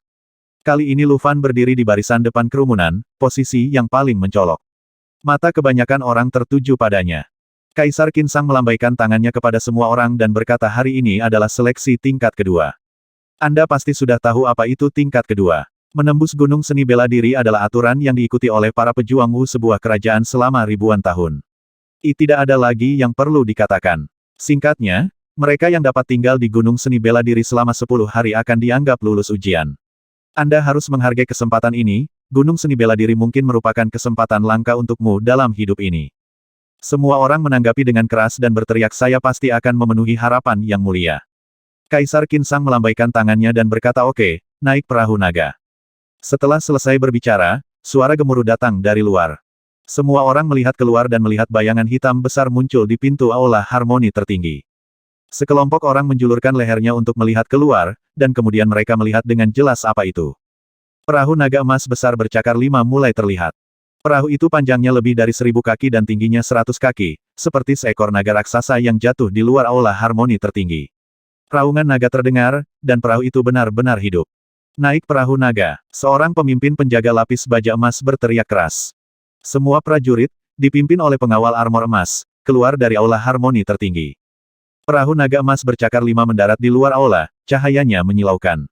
Speaker 1: Kali ini Lu Fan berdiri di barisan depan kerumunan, posisi yang paling mencolok. Mata kebanyakan orang tertuju padanya. Kaisar Qin Sang melambaikan tangannya kepada semua orang dan berkata, hari ini adalah seleksi tingkat kedua. Anda pasti sudah tahu apa itu tingkat kedua. Menembus Gunung Seni Bela Diri adalah aturan yang diikuti oleh para pejuang Wu sebuah kerajaan selama ribuan tahun. Tidak ada lagi yang perlu dikatakan. Singkatnya, mereka yang dapat tinggal di Gunung Seni Bela Diri selama 10 hari akan dianggap lulus ujian. Anda harus menghargai kesempatan ini, Gunung Seni Bela Diri mungkin merupakan kesempatan langka untukmu dalam hidup ini. Semua orang menanggapi dengan keras dan berteriak, saya pasti akan memenuhi harapan Yang Mulia. Kaisar Qin Sang melambaikan tangannya dan berkata, oke, naik perahu naga. Setelah selesai berbicara, suara gemuruh datang dari luar. Semua orang melihat keluar dan melihat bayangan hitam besar muncul di pintu aula harmoni tertinggi. Sekelompok orang menjulurkan lehernya untuk melihat keluar, dan kemudian mereka melihat dengan jelas apa itu. Perahu naga emas besar bercakar 5 mulai terlihat. Perahu itu panjangnya lebih dari 1000 kaki dan tingginya 100 kaki, seperti seekor naga raksasa yang jatuh di luar aula harmoni tertinggi. Raungan naga terdengar, dan perahu itu benar-benar hidup. Naik perahu naga, seorang pemimpin penjaga lapis baja emas berteriak keras. Semua prajurit, dipimpin oleh pengawal armor emas, keluar dari aula harmoni tertinggi. Perahu naga emas bercakar 5 mendarat di luar aula, cahayanya menyilaukan.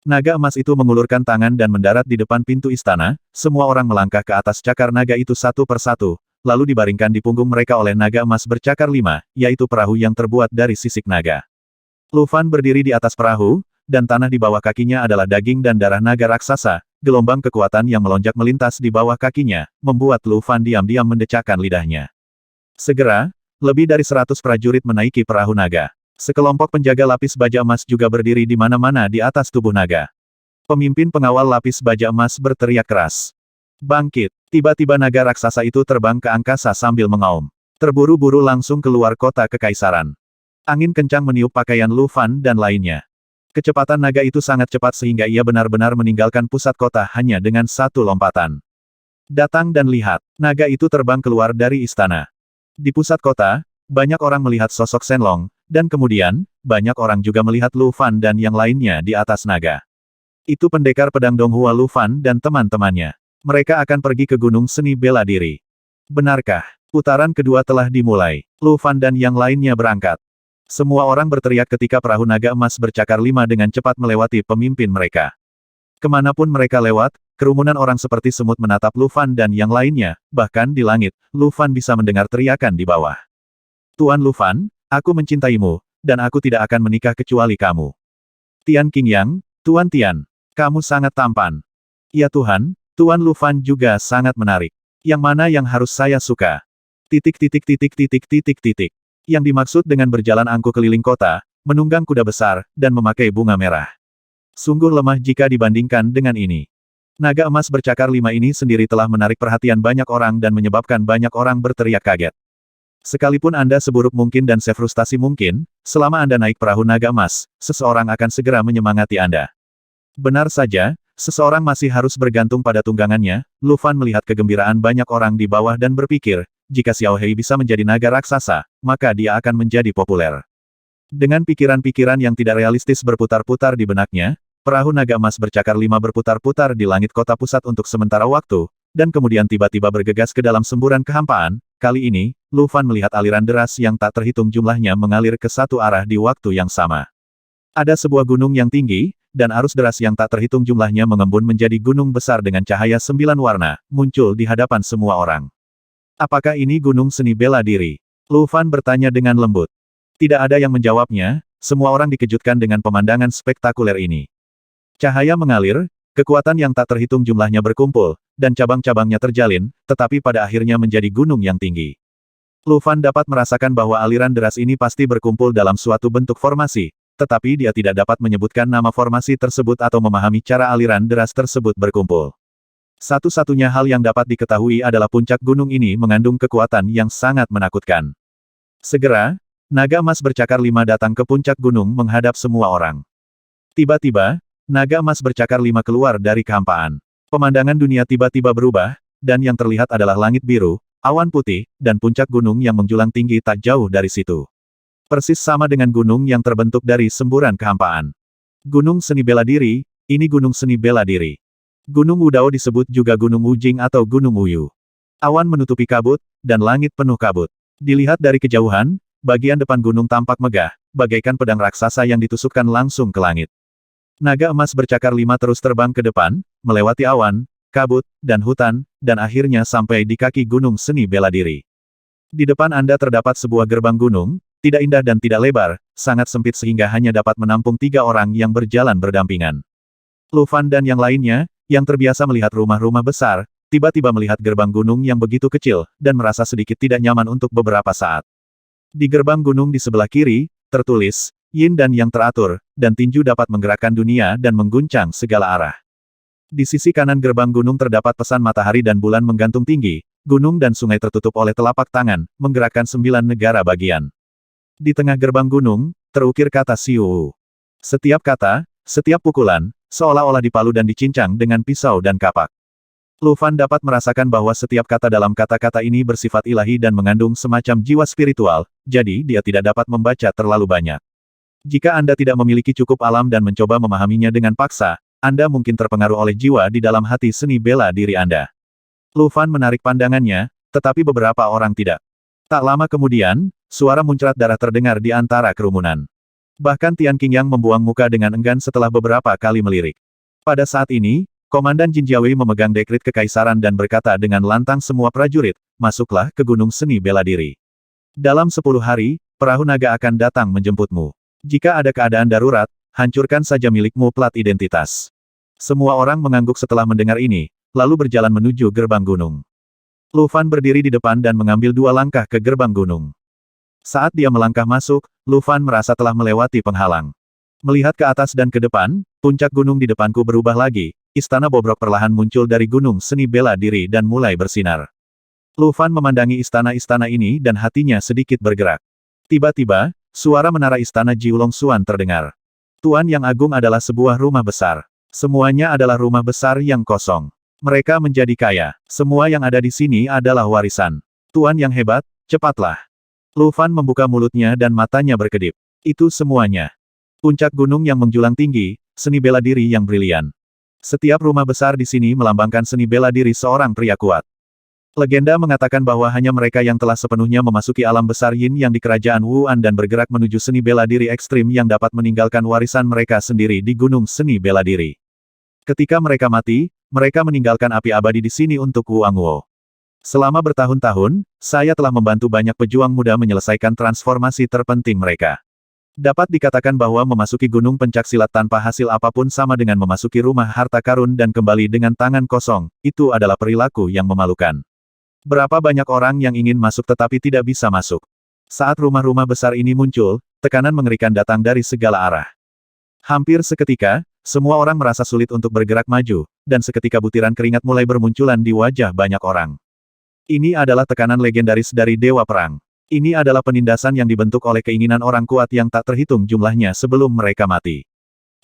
Speaker 1: Naga emas itu mengulurkan tangan dan mendarat di depan pintu istana, semua orang melangkah ke atas cakar naga itu satu persatu, lalu dibaringkan di punggung mereka oleh naga emas bercakar 5, yaitu perahu yang terbuat dari sisik naga. Lu Fan berdiri di atas perahu, dan tanah di bawah kakinya adalah daging dan darah naga raksasa, gelombang kekuatan yang melonjak melintas di bawah kakinya, membuat Lu Fan diam-diam mendecakkan lidahnya. Segera, lebih dari 100 prajurit menaiki perahu naga. Sekelompok penjaga lapis baja emas juga berdiri di mana-mana di atas tubuh naga. Pemimpin pengawal lapis baja emas berteriak keras. Bangkit! Tiba-tiba naga raksasa itu terbang ke angkasa sambil mengaum. Terburu-buru langsung keluar kota kekaisaran. Angin kencang meniup pakaian Lu Fan dan lainnya. Kecepatan naga itu sangat cepat sehingga ia benar-benar meninggalkan pusat kota hanya dengan satu lompatan. Datang dan lihat, naga itu terbang keluar dari istana. Di pusat kota, banyak orang melihat sosok Shenlong, dan kemudian, banyak orang juga melihat Lu Fan dan yang lainnya di atas naga. Itu pendekar pedang Donghua Lu Fan dan teman-temannya. Mereka akan pergi ke Gunung Seni Bela Diri. Benarkah? Putaran kedua telah dimulai. Lu Fan dan yang lainnya berangkat. Semua orang berteriak ketika perahu naga emas bercakar 5 dengan cepat melewati pemimpin mereka. Kemanapun mereka lewat, kerumunan orang seperti semut menatap Lu Fan dan yang lainnya, bahkan di langit, Lu Fan bisa mendengar teriakan di bawah. Tuan Lu Fan, aku mencintaimu, dan aku tidak akan menikah kecuali kamu. Tian Qingyang, Tuan Tian, kamu sangat tampan. Ya Tuhan, Tuan Lu Fan juga sangat menarik. Yang mana yang harus saya suka? Titik titik titik titik titik titik. Yang dimaksud dengan berjalan angkuh keliling kota, menunggang kuda besar, dan memakai bunga merah. Sungguh lemah jika dibandingkan dengan ini. Naga emas bercakar 5 ini sendiri telah menarik perhatian banyak orang dan menyebabkan banyak orang berteriak kaget. Sekalipun Anda seburuk mungkin dan sefrustasi mungkin, selama Anda naik perahu naga emas, seseorang akan segera menyemangati Anda. Benar saja, seseorang masih harus bergantung pada tunggangannya. Lu Fan melihat kegembiraan banyak orang di bawah dan berpikir, jika Xiao Hei bisa menjadi naga raksasa, maka dia akan menjadi populer. Dengan pikiran-pikiran yang tidak realistis berputar-putar di benaknya, perahu naga emas bercakar 5 berputar-putar di langit kota pusat untuk sementara waktu, dan kemudian tiba-tiba bergegas ke dalam semburan kehampaan. Kali ini, Lu Fan melihat aliran deras yang tak terhitung jumlahnya mengalir ke satu arah di waktu yang sama. Ada sebuah gunung yang tinggi, dan arus deras yang tak terhitung jumlahnya mengembun menjadi gunung besar dengan cahaya 9 warna, muncul di hadapan semua orang. Apakah ini gunung seni bela diri? Lu Fan bertanya dengan lembut. Tidak ada yang menjawabnya, semua orang dikejutkan dengan pemandangan spektakuler ini. Cahaya mengalir, kekuatan yang tak terhitung jumlahnya berkumpul, dan cabang-cabangnya terjalin, tetapi pada akhirnya menjadi gunung yang tinggi. Lu Fan dapat merasakan bahwa aliran deras ini pasti berkumpul dalam suatu bentuk formasi, tetapi dia tidak dapat menyebutkan nama formasi tersebut atau memahami cara aliran deras tersebut berkumpul. Satu-satunya hal yang dapat diketahui adalah puncak gunung ini mengandung kekuatan yang sangat menakutkan. Segera, naga emas bercakar 5 datang ke puncak gunung menghadap semua orang. Tiba-tiba, naga emas bercakar 5 keluar dari kehampaan. Pemandangan dunia tiba-tiba berubah, dan yang terlihat adalah langit biru, awan putih, dan puncak gunung yang menjulang tinggi tak jauh dari situ. Persis sama dengan gunung yang terbentuk dari semburan kehampaan. Gunung seni bela diri, ini gunung seni bela diri. Gunung Wudao disebut juga Gunung Wujing atau Gunung Wuyu. Awan menutupi kabut, dan langit penuh kabut. Dilihat dari kejauhan, bagian depan gunung tampak megah, bagaikan pedang raksasa yang ditusukkan langsung ke langit. Naga emas bercakar 5 terus terbang ke depan, melewati awan, kabut, dan hutan, dan akhirnya sampai di kaki gunung seni bela diri. Di depan Anda terdapat sebuah gerbang gunung, tidak indah dan tidak lebar, sangat sempit sehingga hanya dapat menampung 3 orang yang berjalan berdampingan. Lu Fan dan yang lainnya, yang terbiasa melihat rumah-rumah besar, tiba-tiba melihat gerbang gunung yang begitu kecil, dan merasa sedikit tidak nyaman untuk beberapa saat. Di gerbang gunung di sebelah kiri, tertulis, Yin dan yang teratur, dan tinju dapat menggerakkan dunia dan mengguncang segala arah. Di sisi kanan gerbang gunung terdapat pesan matahari dan bulan menggantung tinggi, gunung dan sungai tertutup oleh telapak tangan, menggerakkan 9 negara bagian. Di tengah gerbang gunung, terukir kata Xiu. Setiap kata, setiap pukulan, seolah-olah dipalu dan dicincang dengan pisau dan kapak. Lu Fan dapat merasakan bahwa setiap kata dalam kata-kata ini bersifat ilahi dan mengandung semacam jiwa spiritual, jadi dia tidak dapat membaca terlalu banyak. Jika Anda tidak memiliki cukup alam dan mencoba memahaminya dengan paksa, Anda mungkin terpengaruh oleh jiwa di dalam hati seni bela diri Anda. Lu Fan menarik pandangannya, tetapi beberapa orang tidak. Tak lama kemudian, suara muncrat darah terdengar di antara kerumunan. Bahkan Tian Qingyang membuang muka dengan enggan setelah beberapa kali melirik. Pada saat ini, Komandan Jin Jiawei memegang dekrit kekaisaran dan berkata dengan lantang semua prajurit, masuklah ke gunung seni bela diri. Dalam 10 hari, perahu naga akan datang menjemputmu. Jika ada keadaan darurat, hancurkan saja milikmu plat identitas. Semua orang mengangguk setelah mendengar ini, lalu berjalan menuju gerbang gunung. Lu Fan berdiri di depan dan mengambil 2 langkah ke gerbang gunung. Saat dia melangkah masuk, Lu Fan merasa telah melewati penghalang. Melihat ke atas dan ke depan, puncak gunung di depanku berubah lagi, istana bobrok perlahan muncul dari gunung seni bela diri dan mulai bersinar. Lu Fan memandangi istana-istana ini dan hatinya sedikit bergerak. Tiba-tiba, suara menara istana Jiulong Xuan terdengar. Tuan yang agung adalah sebuah rumah besar. Semuanya adalah rumah besar yang kosong. Mereka menjadi kaya. Semua yang ada di sini adalah warisan. Tuan yang hebat, cepatlah. Lu Fan membuka mulutnya dan matanya berkedip. Itu semuanya. Puncak gunung yang menjulang tinggi, seni bela diri yang brilian. Setiap rumah besar di sini melambangkan seni bela diri seorang pria kuat. Legenda mengatakan bahwa hanya mereka yang telah sepenuhnya memasuki alam besar Yin yang di kerajaan Wuan dan bergerak menuju seni bela diri ekstrim yang dapat meninggalkan warisan mereka sendiri di gunung seni bela diri. Ketika mereka mati, mereka meninggalkan api abadi di sini untuk Wuangwo. Selama bertahun-tahun, saya telah membantu banyak pejuang muda menyelesaikan transformasi terpenting mereka. Dapat dikatakan bahwa memasuki gunung pencaksilat tanpa hasil apapun sama dengan memasuki rumah harta karun dan kembali dengan tangan kosong, itu adalah perilaku yang memalukan. Berapa banyak orang yang ingin masuk tetapi tidak bisa masuk. Saat rumah-rumah besar ini muncul, tekanan mengerikan datang dari segala arah. Hampir seketika, semua orang merasa sulit untuk bergerak maju, dan seketika butiran keringat mulai bermunculan di wajah banyak orang. Ini adalah tekanan legendaris dari Dewa Perang. Ini adalah penindasan yang dibentuk oleh keinginan orang kuat yang tak terhitung jumlahnya sebelum mereka mati.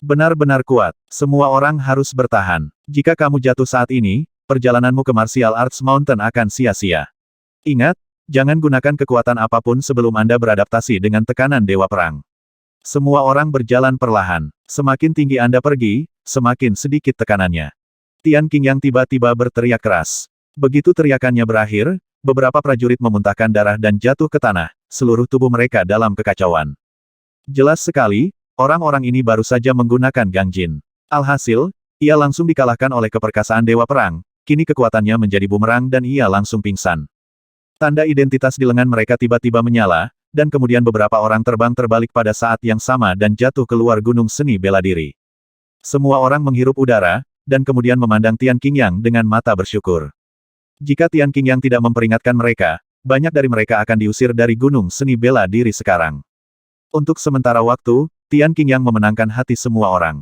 Speaker 1: Benar-benar kuat, semua orang harus bertahan. Jika kamu jatuh saat ini, perjalananmu ke Martial Arts Mountain akan sia-sia. Ingat, jangan gunakan kekuatan apapun sebelum Anda beradaptasi dengan tekanan Dewa Perang. Semua orang berjalan perlahan. Semakin tinggi Anda pergi, semakin sedikit tekanannya. Tian Qingyang tiba-tiba berteriak keras. Begitu teriakannya berakhir, beberapa prajurit memuntahkan darah dan jatuh ke tanah, seluruh tubuh mereka dalam kekacauan. Jelas sekali, orang-orang ini baru saja menggunakan Gangjin. Alhasil, ia langsung dikalahkan oleh keperkasaan Dewa Perang, kini kekuatannya menjadi bumerang dan ia langsung pingsan. Tanda identitas di lengan mereka tiba-tiba menyala, dan kemudian beberapa orang terbang terbalik pada saat yang sama dan jatuh keluar gunung seni bela diri. Semua orang menghirup udara, dan kemudian memandang Tian Qingyang dengan mata bersyukur. Jika Tian Qingyang tidak memperingatkan mereka, banyak dari mereka akan diusir dari gunung seni bela diri sekarang. Untuk sementara waktu, Tian Qingyang memenangkan hati semua orang.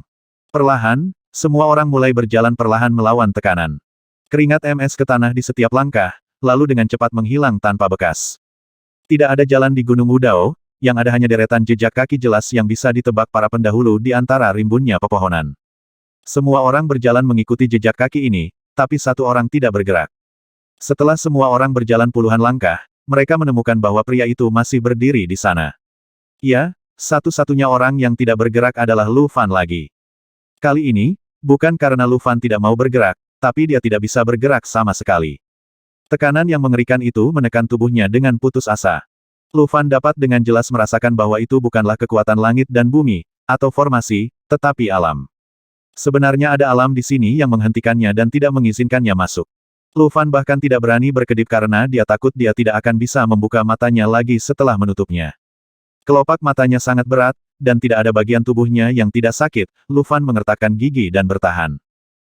Speaker 1: Perlahan, semua orang mulai berjalan perlahan melawan tekanan. Keringat MS ke tanah di setiap langkah, lalu dengan cepat menghilang tanpa bekas. Tidak ada jalan di Gunung Wudao, yang ada hanya deretan jejak kaki jelas yang bisa ditebak para pendahulu di antara rimbunnya pepohonan. Semua orang berjalan mengikuti jejak kaki ini, tapi satu orang tidak bergerak. Setelah semua orang berjalan puluhan langkah, mereka menemukan bahwa pria itu masih berdiri di sana. Ya, satu-satunya orang yang tidak bergerak adalah Lu Fan lagi. Kali ini, bukan karena Lu Fan tidak mau bergerak, tapi dia tidak bisa bergerak sama sekali. Tekanan yang mengerikan itu menekan tubuhnya dengan putus asa. Lu Fan dapat dengan jelas merasakan bahwa itu bukanlah kekuatan langit dan bumi, atau formasi, tetapi alam. Sebenarnya ada alam di sini yang menghentikannya dan tidak mengizinkannya masuk. Lu Fan bahkan tidak berani berkedip karena dia takut dia tidak akan bisa membuka matanya lagi setelah menutupnya. Kelopak matanya sangat berat, dan tidak ada bagian tubuhnya yang tidak sakit. Lu Fan mengertakkan gigi dan bertahan.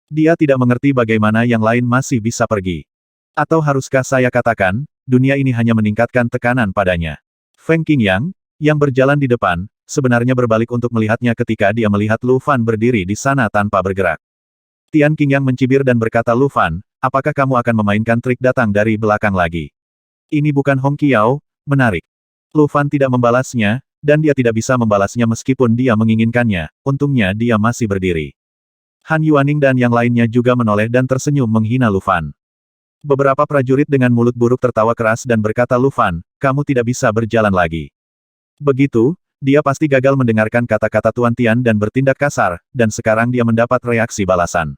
Speaker 1: Dia tidak mengerti bagaimana yang lain masih bisa pergi. Atau haruskah saya katakan, dunia ini hanya meningkatkan tekanan padanya. Feng Qingyang, yang berjalan di depan, sebenarnya berbalik untuk melihatnya ketika dia melihat Lu Fan berdiri di sana tanpa bergerak. Tian Qingyang mencibir dan berkata, Lu Fan, apakah kamu akan memainkan trik datang dari belakang lagi? Ini bukan Hong Qiao, menarik. Lu Fan tidak membalasnya, dan dia tidak bisa membalasnya meskipun dia menginginkannya, untungnya dia masih berdiri. Han Yuaning dan yang lainnya juga menoleh dan tersenyum menghina Lu Fan. Beberapa prajurit dengan mulut buruk tertawa keras dan berkata, Lu Fan, kamu tidak bisa berjalan lagi. Begitu, dia pasti gagal mendengarkan kata-kata Tuan Tian dan bertindak kasar, dan sekarang dia mendapat reaksi balasan.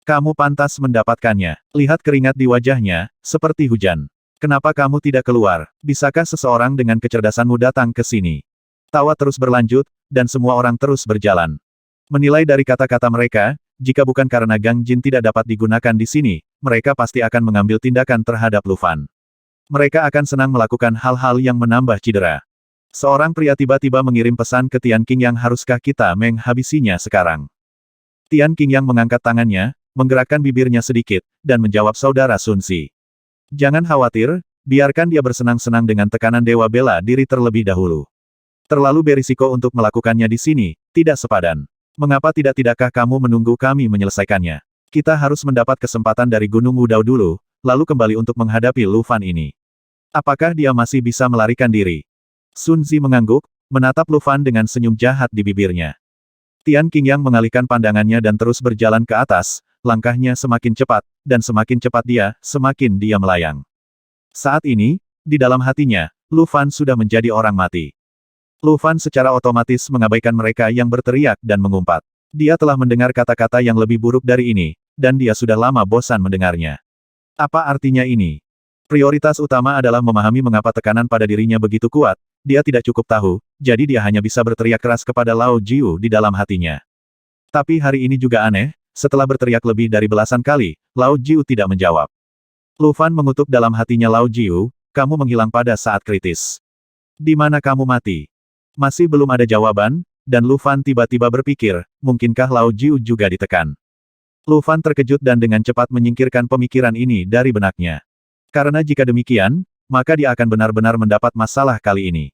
Speaker 1: Kamu pantas mendapatkannya. Lihat keringat di wajahnya, seperti hujan. Kenapa kamu tidak keluar? Bisakah seseorang dengan kecerdasanmu datang ke sini? Tawa terus berlanjut, dan semua orang terus berjalan. Menilai dari kata-kata mereka, jika bukan karena Gang Jin tidak dapat digunakan di sini, mereka pasti akan mengambil tindakan terhadap Lu Fan. Mereka akan senang melakukan hal-hal yang menambah cedera. Seorang pria tiba-tiba mengirim pesan ke Tian Qingyang, haruskah kita menghabisinya sekarang? Tian Qingyang mengangkat tangannya, menggerakkan bibirnya sedikit, dan menjawab, Saudara Sun Si. Jangan khawatir, biarkan dia bersenang-senang dengan tekanan Dewa Bela Diri terlebih dahulu. Terlalu berisiko untuk melakukannya di sini, tidak sepadan. Mengapa tidakkah kamu menunggu kami menyelesaikannya? Kita harus mendapat kesempatan dari Gunung Wudao dulu, lalu kembali untuk menghadapi Lu Fan ini. Apakah dia masih bisa melarikan diri? Sun Zi mengangguk, menatap Lu Fan dengan senyum jahat di bibirnya. Tian Qingyang mengalihkan pandangannya dan terus berjalan ke atas, langkahnya semakin cepat, dan semakin cepat semakin dia melayang. Saat ini, di dalam hatinya, Lu Fan sudah menjadi orang mati. Lu Fan secara otomatis mengabaikan mereka yang berteriak dan mengumpat. Dia telah mendengar kata-kata yang lebih buruk dari ini, dan dia sudah lama bosan mendengarnya. Apa artinya ini? Prioritas utama adalah memahami mengapa tekanan pada dirinya begitu kuat. Dia tidak cukup tahu, jadi dia hanya bisa berteriak keras kepada Lao Jiu di dalam hatinya. Tapi hari ini juga aneh, setelah berteriak lebih dari belasan kali, Lao Jiu tidak menjawab. Lu Fan mengutuk dalam hatinya Lao Jiu, kamu menghilang pada saat kritis. Di mana kamu mati? Masih belum ada jawaban, dan Lu Fan tiba-tiba berpikir, mungkinkah Lao Jiu juga ditekan? Lu Fan terkejut dan dengan cepat menyingkirkan pemikiran ini dari benaknya. Karena jika demikian, maka dia akan benar-benar mendapat masalah kali ini.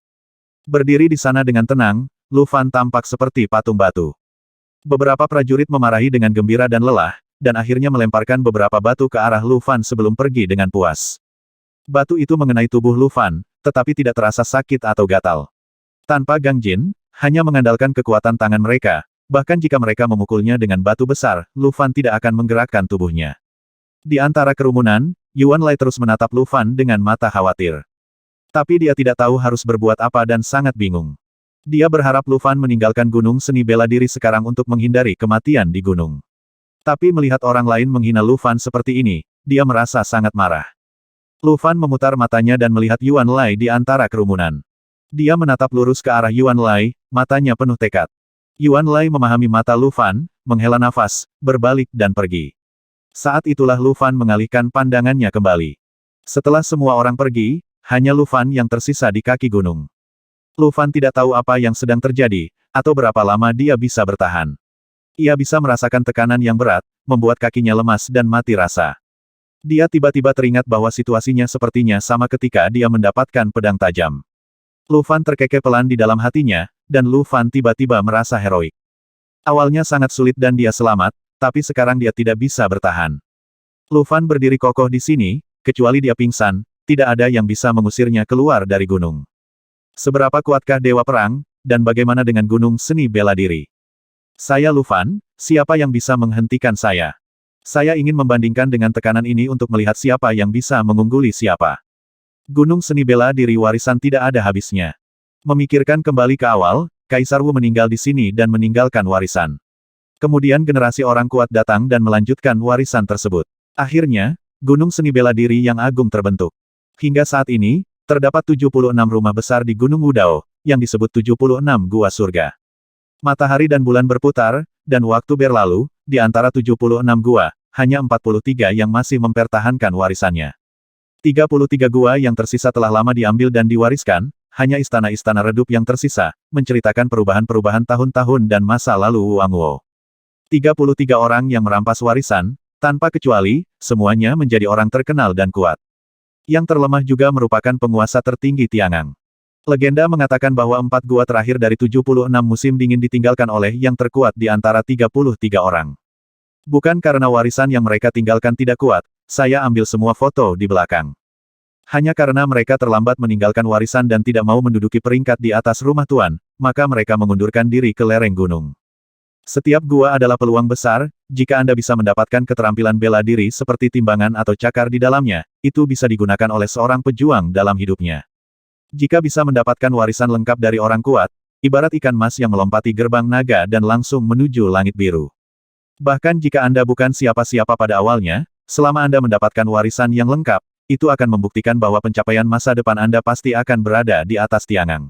Speaker 1: Berdiri di sana dengan tenang, Lu Fan tampak seperti patung batu. Beberapa prajurit memarahi dengan gembira dan lelah, dan akhirnya melemparkan beberapa batu ke arah Lu Fan sebelum pergi dengan puas. Batu itu mengenai tubuh Lu Fan, tetapi tidak terasa sakit atau gatal. Tanpa Gang Jin, hanya mengandalkan kekuatan tangan mereka, bahkan jika mereka memukulnya dengan batu besar, Lu Fan tidak akan menggerakkan tubuhnya. Di antara kerumunan, Yuan Lai terus menatap Lu Fan dengan mata khawatir. Tapi dia tidak tahu harus berbuat apa dan sangat bingung. Dia berharap Lu Fan meninggalkan gunung seni bela diri sekarang untuk menghindari kematian di gunung. Tapi melihat orang lain menghina Lu Fan seperti ini, dia merasa sangat marah. Lu Fan memutar matanya dan melihat Yuan Lai di antara kerumunan. Dia menatap lurus ke arah Yuan Lai, matanya penuh tekad. Yuan Lai memahami mata Lu Fan, menghela nafas, berbalik dan pergi. Saat itulah Lu Fan mengalihkan pandangannya kembali. Setelah semua orang pergi, hanya Lu Fan yang tersisa di kaki gunung. Lu Fan tidak tahu apa yang sedang terjadi, atau berapa lama dia bisa bertahan. Ia bisa merasakan tekanan yang berat, membuat kakinya lemas dan mati rasa. Dia tiba-tiba teringat bahwa situasinya sepertinya sama ketika dia mendapatkan pedang tajam. Lu Fan terkekeh pelan di dalam hatinya, dan Lu Fan tiba-tiba merasa heroik. Awalnya sangat sulit dan dia selamat, tapi sekarang dia tidak bisa bertahan. Lu Fan berdiri kokoh di sini, kecuali dia pingsan, tidak ada yang bisa mengusirnya keluar dari gunung. Seberapa kuatkah Dewa Perang, dan bagaimana dengan gunung seni bela diri? Saya Lu Fan, siapa yang bisa menghentikan saya? Saya ingin membandingkan dengan tekanan ini untuk melihat siapa yang bisa mengungguli siapa. Gunung seni bela diri warisan tidak ada habisnya. Memikirkan kembali ke awal, Kaisar Wu meninggal di sini dan meninggalkan warisan. Kemudian generasi orang kuat datang dan melanjutkan warisan tersebut. Akhirnya, gunung seni bela diri yang agung terbentuk. Hingga saat ini, terdapat 76 rumah besar di Gunung Wudao, yang disebut 76 Gua Surga. Matahari dan bulan berputar, dan waktu berlalu, di antara 76 gua, hanya 43 yang masih mempertahankan warisannya. 33 gua yang tersisa telah lama diambil dan diwariskan, hanya istana-istana redup yang tersisa, menceritakan perubahan-perubahan tahun-tahun dan masa lalu Wuangwo. 33 orang yang merampas warisan, tanpa kecuali, semuanya menjadi orang terkenal dan kuat. Yang terlemah juga merupakan penguasa tertinggi Tiangang. Legenda mengatakan bahwa 4 gua terakhir dari 76 musim dingin ditinggalkan oleh yang terkuat di antara 33 orang. Bukan karena warisan yang mereka tinggalkan tidak kuat, saya ambil semua foto di belakang. Hanya karena mereka terlambat meninggalkan warisan dan tidak mau menduduki peringkat di atas rumah tuan, maka mereka mengundurkan diri ke lereng gunung. Setiap gua adalah peluang besar, jika Anda bisa mendapatkan keterampilan bela diri seperti timbangan atau cakar di dalamnya, itu bisa digunakan oleh seorang pejuang dalam hidupnya. Jika bisa mendapatkan warisan lengkap dari orang kuat, ibarat ikan mas yang melompati gerbang naga dan langsung menuju langit biru. Bahkan jika Anda bukan siapa-siapa pada awalnya, selama Anda mendapatkan warisan yang lengkap, itu akan membuktikan bahwa pencapaian masa depan Anda pasti akan berada di atas Tiangang.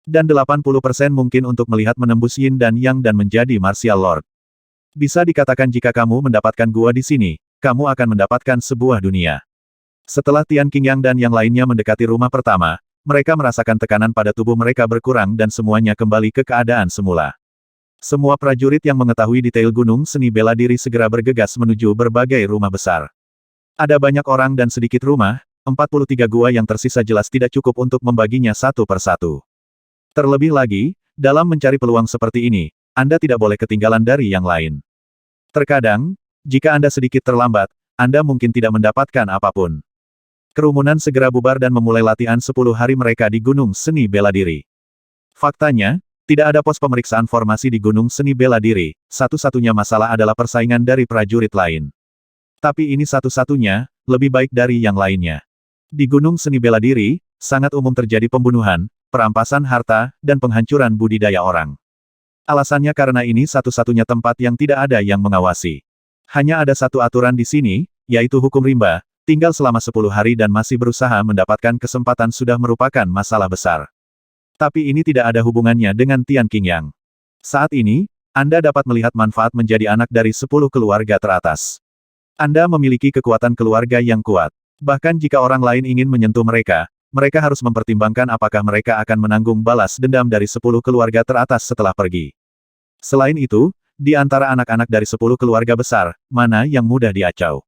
Speaker 1: Dan 80% mungkin untuk melihat menembus yin dan yang dan menjadi martial lord. Bisa dikatakan jika kamu mendapatkan gua di sini, kamu akan mendapatkan sebuah dunia. Setelah Tian Qingyang dan yang lainnya mendekati rumah pertama, mereka merasakan tekanan pada tubuh mereka berkurang dan semuanya kembali ke keadaan semula. Semua prajurit yang mengetahui detail gunung seni bela diri segera bergegas menuju berbagai rumah besar. Ada banyak orang dan sedikit rumah, 43 gua yang tersisa jelas tidak cukup untuk membaginya satu persatu. Terlebih lagi, dalam mencari peluang seperti ini, Anda tidak boleh ketinggalan dari yang lain. Terkadang, jika Anda sedikit terlambat, Anda mungkin tidak mendapatkan apapun. Kerumunan segera bubar dan memulai latihan 10 hari mereka di Gunung Seni Bela Diri. Faktanya, tidak ada pos pemeriksaan formasi di Gunung Seni Bela Diri, satu-satunya masalah adalah persaingan dari prajurit lain. Tapi ini satu-satunya, lebih baik dari yang lainnya. Di Gunung Seni Bela Diri, sangat umum terjadi pembunuhan, perampasan harta, dan penghancuran budidaya orang. Alasannya karena ini satu-satunya tempat yang tidak ada yang mengawasi. Hanya ada satu aturan di sini, yaitu hukum rimba, tinggal selama 10 hari dan masih berusaha mendapatkan kesempatan sudah merupakan masalah besar. Tapi ini tidak ada hubungannya dengan Tian Qingyang. Saat ini, Anda dapat melihat manfaat menjadi anak dari 10 keluarga teratas. Anda memiliki kekuatan keluarga yang kuat. Bahkan jika orang lain ingin menyentuh mereka, mereka harus mempertimbangkan apakah mereka akan menanggung balas dendam dari 10 keluarga teratas setelah pergi. Selain itu, di antara anak-anak dari 10 keluarga besar, mana yang mudah diacau.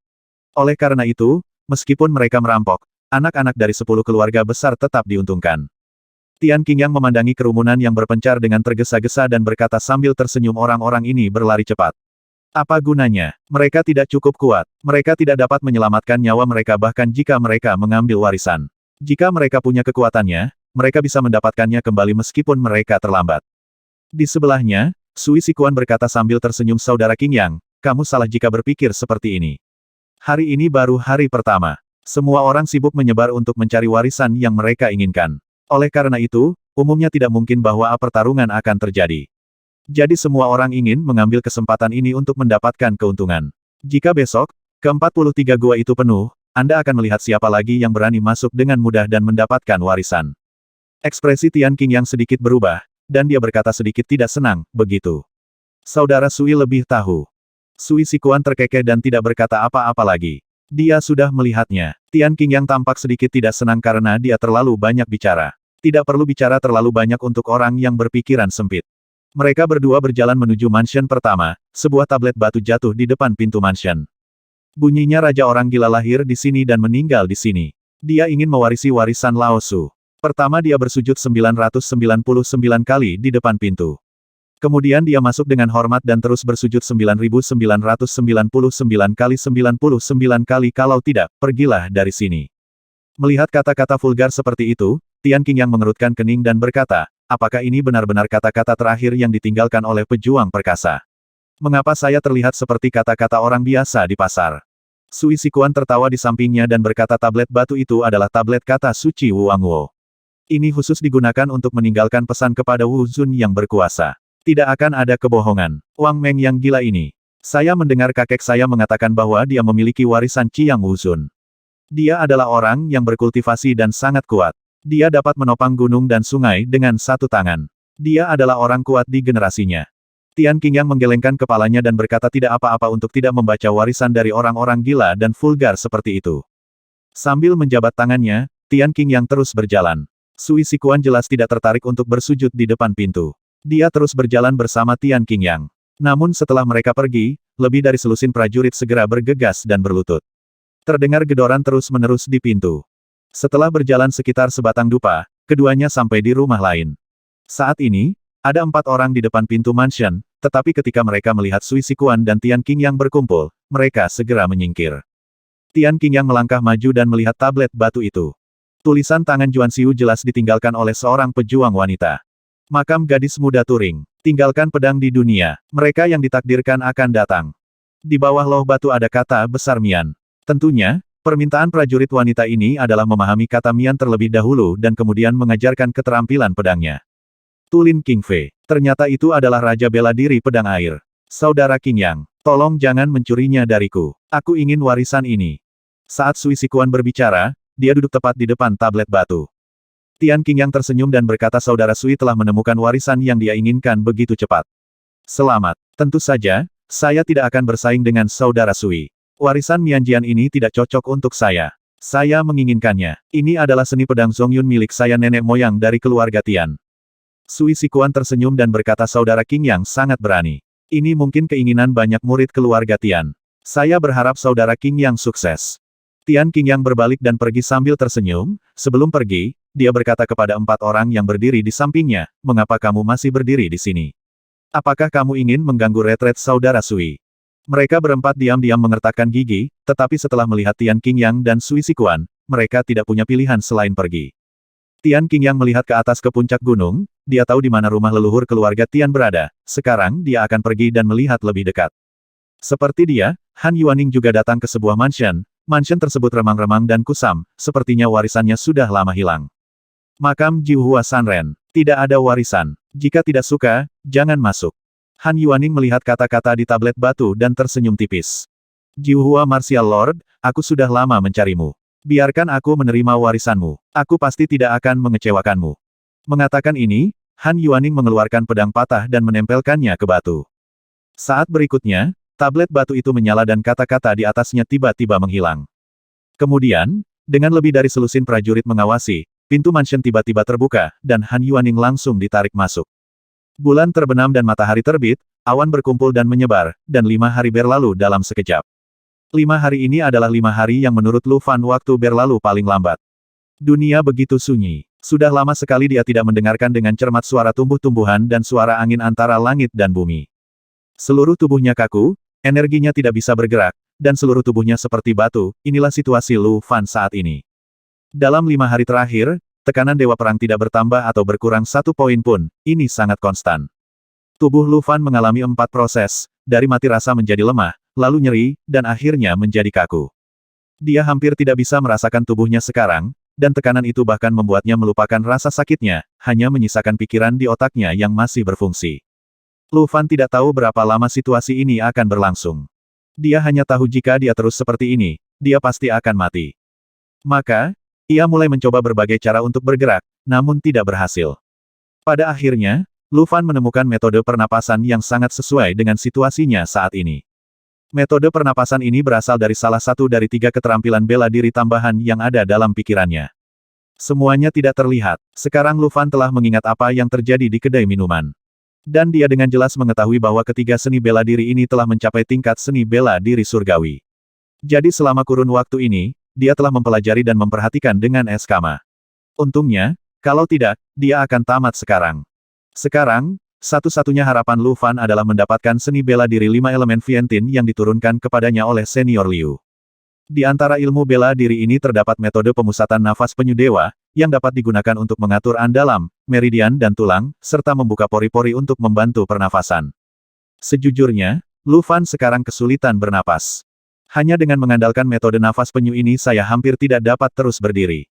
Speaker 1: Oleh karena itu, meskipun mereka merampok, anak-anak dari 10 keluarga besar tetap diuntungkan. Tian Qingyang memandangi kerumunan yang berpencar dengan tergesa-gesa dan berkata sambil tersenyum, orang-orang ini berlari cepat. Apa gunanya? Mereka tidak cukup kuat. Mereka tidak dapat menyelamatkan nyawa mereka bahkan jika mereka mengambil warisan. Jika mereka punya kekuatannya, mereka bisa mendapatkannya kembali meskipun mereka terlambat. Di sebelahnya, Sui Sikuan berkata sambil tersenyum, saudara Qingyang, kamu salah jika berpikir seperti ini. Hari ini baru hari pertama. Semua orang sibuk menyebar untuk mencari warisan yang mereka inginkan. Oleh karena itu, umumnya tidak mungkin bahwa pertarungan akan terjadi. Jadi semua orang ingin mengambil kesempatan ini untuk mendapatkan keuntungan. Jika besok, ke-43 gua itu penuh, Anda akan melihat siapa lagi yang berani masuk dengan mudah dan mendapatkan warisan. Ekspresi Tian Qingyang sedikit berubah, dan dia berkata sedikit tidak senang, begitu. Saudara Sui lebih tahu. Sui Sikuan terkekeh dan tidak berkata apa-apa lagi. Dia sudah melihatnya. Tian Qingyang tampak sedikit tidak senang karena dia terlalu banyak bicara. Tidak perlu bicara terlalu banyak untuk orang yang berpikiran sempit. Mereka berdua berjalan menuju mansion pertama, sebuah tablet batu jatuh di depan pintu mansion. Bunyinya raja orang gila lahir di sini dan meninggal di sini. Dia ingin mewarisi warisan Lao Su. Pertama dia bersujud 999 kali di depan pintu. Kemudian dia masuk dengan hormat dan terus bersujud 9.999 kali 99 kali, kalau tidak, pergilah dari sini. Melihat kata-kata vulgar seperti itu, Tian Qingyang mengerutkan kening dan berkata, apakah ini benar-benar kata-kata terakhir yang ditinggalkan oleh pejuang perkasa? Mengapa saya terlihat seperti kata-kata orang biasa di pasar? Sui Sikuan tertawa di sampingnya dan berkata tablet batu itu adalah tablet kata suci Wu Angwo. Ini khusus digunakan untuk meninggalkan pesan kepada Wu Zun yang berkuasa. Tidak akan ada kebohongan. Wang Meng yang gila ini. Saya mendengar kakek saya mengatakan bahwa dia memiliki warisan Chiang Wu Zun. Dia adalah orang yang berkultivasi dan sangat kuat. Dia dapat menopang gunung dan sungai dengan satu tangan. Dia adalah orang kuat di generasinya. Tian Qingyang menggelengkan kepalanya dan berkata tidak apa-apa untuk tidak membaca warisan dari orang-orang gila dan vulgar seperti itu. Sambil menjabat tangannya, Tian Qingyang terus berjalan. Sui Sikuan jelas tidak tertarik untuk bersujud di depan pintu. Dia terus berjalan bersama Tian Qingyang. Namun setelah mereka pergi, lebih dari selusin prajurit segera bergegas dan berlutut. Terdengar gedoran terus-menerus di pintu. Setelah berjalan sekitar sebatang dupa, keduanya sampai di rumah lain. Saat ini, ada 4 orang di depan pintu mansion, tetapi ketika mereka melihat Sui Sikuan dan Tian Qingyang berkumpul, mereka segera menyingkir. Tian Qingyang melangkah maju dan melihat tablet batu itu. Tulisan tangan Juan Xiu jelas ditinggalkan oleh seorang pejuang wanita. Makam gadis muda Turing. Tinggalkan pedang di dunia. Mereka yang ditakdirkan akan datang. Di bawah loh batu ada kata besar Mian. Tentunya, permintaan prajurit wanita ini adalah memahami kata Mian terlebih dahulu dan kemudian mengajarkan keterampilan pedangnya. Tulin Qingfei. Ternyata itu adalah Raja Bela Diri Pedang Air. Saudara Qingyang, tolong jangan mencurinya dariku. Aku ingin warisan ini. Saat Sui Sikuan berbicara, dia duduk tepat di depan tablet batu. Tian Qingyang tersenyum dan berkata saudara Sui telah menemukan warisan yang dia inginkan begitu cepat. Selamat. Tentu saja, saya tidak akan bersaing dengan saudara Sui. Warisan Mianjian ini tidak cocok untuk saya. Saya menginginkannya. Ini adalah seni pedang Zongyun milik saya nenek moyang dari keluarga Tian. Sui Sikuan tersenyum dan berkata saudara Qingyang sangat berani. Ini mungkin keinginan banyak murid keluarga Tian. Saya berharap saudara Qingyang sukses. Tian Qingyang berbalik dan pergi sambil tersenyum. Sebelum pergi, dia berkata kepada 4 orang yang berdiri di sampingnya, mengapa kamu masih berdiri di sini? Apakah kamu ingin mengganggu retret saudara Sui? Mereka berempat diam-diam mengertakkan gigi, tetapi setelah melihat Tian Qingyang dan Sui Sikuan, mereka tidak punya pilihan selain pergi. Tian Qingyang melihat ke atas ke puncak gunung, dia tahu di mana rumah leluhur keluarga Tian berada, sekarang dia akan pergi dan melihat lebih dekat. Seperti dia, Han Yuaning juga datang ke sebuah mansion tersebut remang-remang dan kusam, sepertinya warisannya sudah lama hilang. Makam Jiuhua Sanren, tidak ada warisan. Jika tidak suka, jangan masuk. Han Yuaning melihat kata-kata di tablet batu dan tersenyum tipis. Jiuhua Martial Lord, aku sudah lama mencarimu. Biarkan aku menerima warisanmu. Aku pasti tidak akan mengecewakanmu. Mengatakan ini, Han Yuaning mengeluarkan pedang patah dan menempelkannya ke batu. Saat berikutnya, tablet batu itu menyala dan kata-kata di atasnya tiba-tiba menghilang. Kemudian, dengan lebih dari selusin prajurit mengawasi, pintu mansion tiba-tiba terbuka, dan Han Yuaning langsung ditarik masuk. Bulan terbenam dan matahari terbit, awan berkumpul dan menyebar, dan 5 hari berlalu dalam sekejap. 5 hari ini adalah 5 hari yang menurut Lu Fan waktu berlalu paling lambat. Dunia begitu sunyi. Sudah lama sekali dia tidak mendengarkan dengan cermat suara tumbuh-tumbuhan dan suara angin antara langit dan bumi. Seluruh tubuhnya kaku, energinya tidak bisa bergerak, dan seluruh tubuhnya seperti batu. Inilah situasi Lu Fan saat ini. Dalam 5 hari terakhir, tekanan Dewa Perang tidak bertambah atau berkurang 1 poin pun, ini sangat konstan. Tubuh Lu Fan mengalami 4 proses, dari mati rasa menjadi lemah, lalu nyeri, dan akhirnya menjadi kaku. Dia hampir tidak bisa merasakan tubuhnya sekarang, dan tekanan itu bahkan membuatnya melupakan rasa sakitnya, hanya menyisakan pikiran di otaknya yang masih berfungsi. Lu Fan tidak tahu berapa lama situasi ini akan berlangsung. Dia hanya tahu jika dia terus seperti ini, dia pasti akan mati. Maka, ia mulai mencoba berbagai cara untuk bergerak, namun tidak berhasil. Pada akhirnya, Lu Fan menemukan metode pernapasan yang sangat sesuai dengan situasinya saat ini. Metode pernapasan ini berasal dari salah satu dari 3 keterampilan bela diri tambahan yang ada dalam pikirannya. Semuanya tidak terlihat. Sekarang Lu Fan telah mengingat apa yang terjadi di kedai minuman. Dan dia dengan jelas mengetahui bahwa ketiga seni bela diri ini telah mencapai tingkat seni bela diri surgawi. Jadi selama kurun waktu ini, dia telah mempelajari dan memperhatikan dengan seksama. Untungnya, kalau tidak, dia akan tamat sekarang. Sekarang, satu-satunya harapan Lu Fan adalah mendapatkan seni bela diri 5 elemen Vientin yang diturunkan kepadanya oleh senior Liu. Di antara ilmu bela diri ini terdapat metode pemusatan nafas penyu dewa, yang dapat digunakan untuk mengatur andalam, meridian dan tulang, serta membuka pori-pori untuk membantu pernafasan. Sejujurnya, Lu Fan sekarang kesulitan bernapas. Hanya dengan mengandalkan metode nafas penyu ini saya hampir tidak dapat terus berdiri.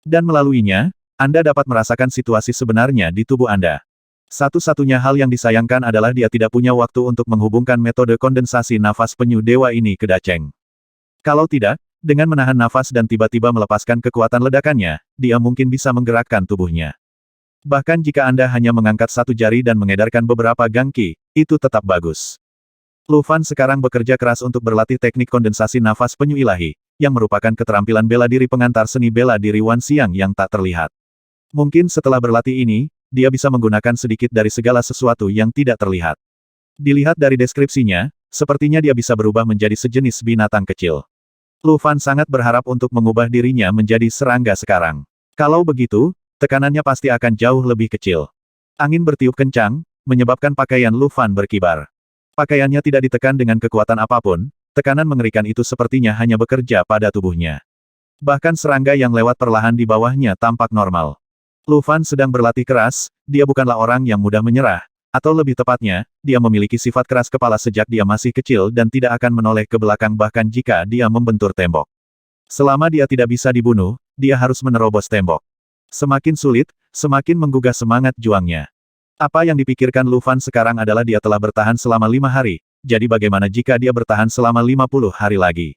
Speaker 1: Dan melaluinya, Anda dapat merasakan situasi sebenarnya di tubuh Anda. Satu-satunya hal yang disayangkan adalah dia tidak punya waktu untuk menghubungkan metode kondensasi nafas penyu dewa ini ke Dacheng. Kalau tidak, dengan menahan nafas dan tiba-tiba melepaskan kekuatan ledakannya, dia mungkin bisa menggerakkan tubuhnya. Bahkan jika Anda hanya mengangkat satu jari dan mengedarkan beberapa gangki, itu tetap bagus. Lu Fan sekarang bekerja keras untuk berlatih teknik kondensasi nafas penyu ilahi, yang merupakan keterampilan bela diri pengantar seni bela diri Wan Xiang yang tak terlihat. Mungkin setelah berlatih ini, dia bisa menggunakan sedikit dari segala sesuatu yang tidak terlihat. Dilihat dari deskripsinya, sepertinya dia bisa berubah menjadi sejenis binatang kecil. Lu Fan sangat berharap untuk mengubah dirinya menjadi serangga sekarang. Kalau begitu, tekanannya pasti akan jauh lebih kecil. Angin bertiup kencang, menyebabkan pakaian Lu Fan berkibar. Pakaiannya tidak ditekan dengan kekuatan apapun, tekanan mengerikan itu sepertinya hanya bekerja pada tubuhnya. Bahkan serangga yang lewat perlahan di bawahnya tampak normal. Lu Fan sedang berlatih keras, dia bukanlah orang yang mudah menyerah. Atau lebih tepatnya, dia memiliki sifat keras kepala sejak dia masih kecil dan tidak akan menoleh ke belakang bahkan jika dia membentur tembok. Selama dia tidak bisa dibunuh, dia harus menerobos tembok. Semakin sulit, semakin menggugah semangat juangnya. Apa yang dipikirkan Lu Fan sekarang adalah dia telah bertahan selama 5 hari, jadi bagaimana jika dia bertahan selama 50 hari lagi?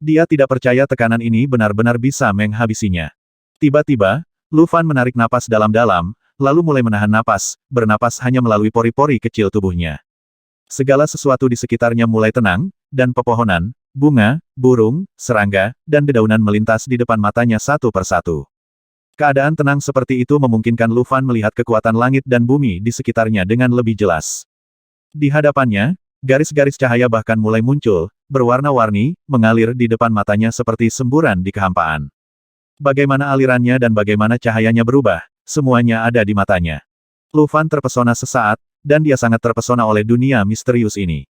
Speaker 1: Dia tidak percaya tekanan ini benar-benar bisa menghabisinya. Tiba-tiba, Lu Fan menarik napas dalam-dalam, lalu mulai menahan napas, bernapas hanya melalui pori-pori kecil tubuhnya. Segala sesuatu di sekitarnya mulai tenang, dan pepohonan, bunga, burung, serangga, dan dedaunan melintas di depan matanya satu persatu. Keadaan tenang seperti itu memungkinkan Lu Fan melihat kekuatan langit dan bumi di sekitarnya dengan lebih jelas. Di hadapannya, garis-garis cahaya bahkan mulai muncul, berwarna-warni, mengalir di depan matanya seperti semburan di kehampaan. Bagaimana alirannya dan bagaimana cahayanya berubah, semuanya ada di matanya. Lu Fan terpesona sesaat, dan dia sangat terpesona oleh dunia misterius ini.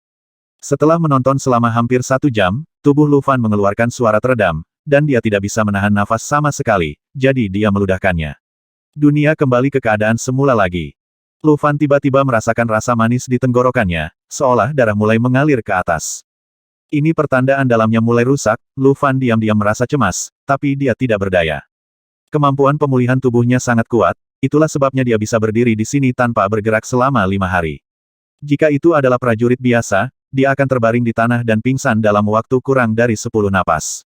Speaker 1: Setelah menonton selama hampir 1 jam, tubuh Lu Fan mengeluarkan suara teredam, dan dia tidak bisa menahan nafas sama sekali, jadi dia meludahkannya. Dunia kembali ke keadaan semula lagi. Lu Fan tiba-tiba merasakan rasa manis di tenggorokannya, seolah darah mulai mengalir ke atas. Ini pertanda andalamnya mulai rusak. Lu Fan diam-diam merasa cemas, tapi dia tidak berdaya. Kemampuan pemulihan tubuhnya sangat kuat, itulah sebabnya dia bisa berdiri di sini tanpa bergerak selama 5 hari. Jika itu adalah prajurit biasa, dia akan terbaring di tanah dan pingsan dalam waktu kurang dari 10 napas.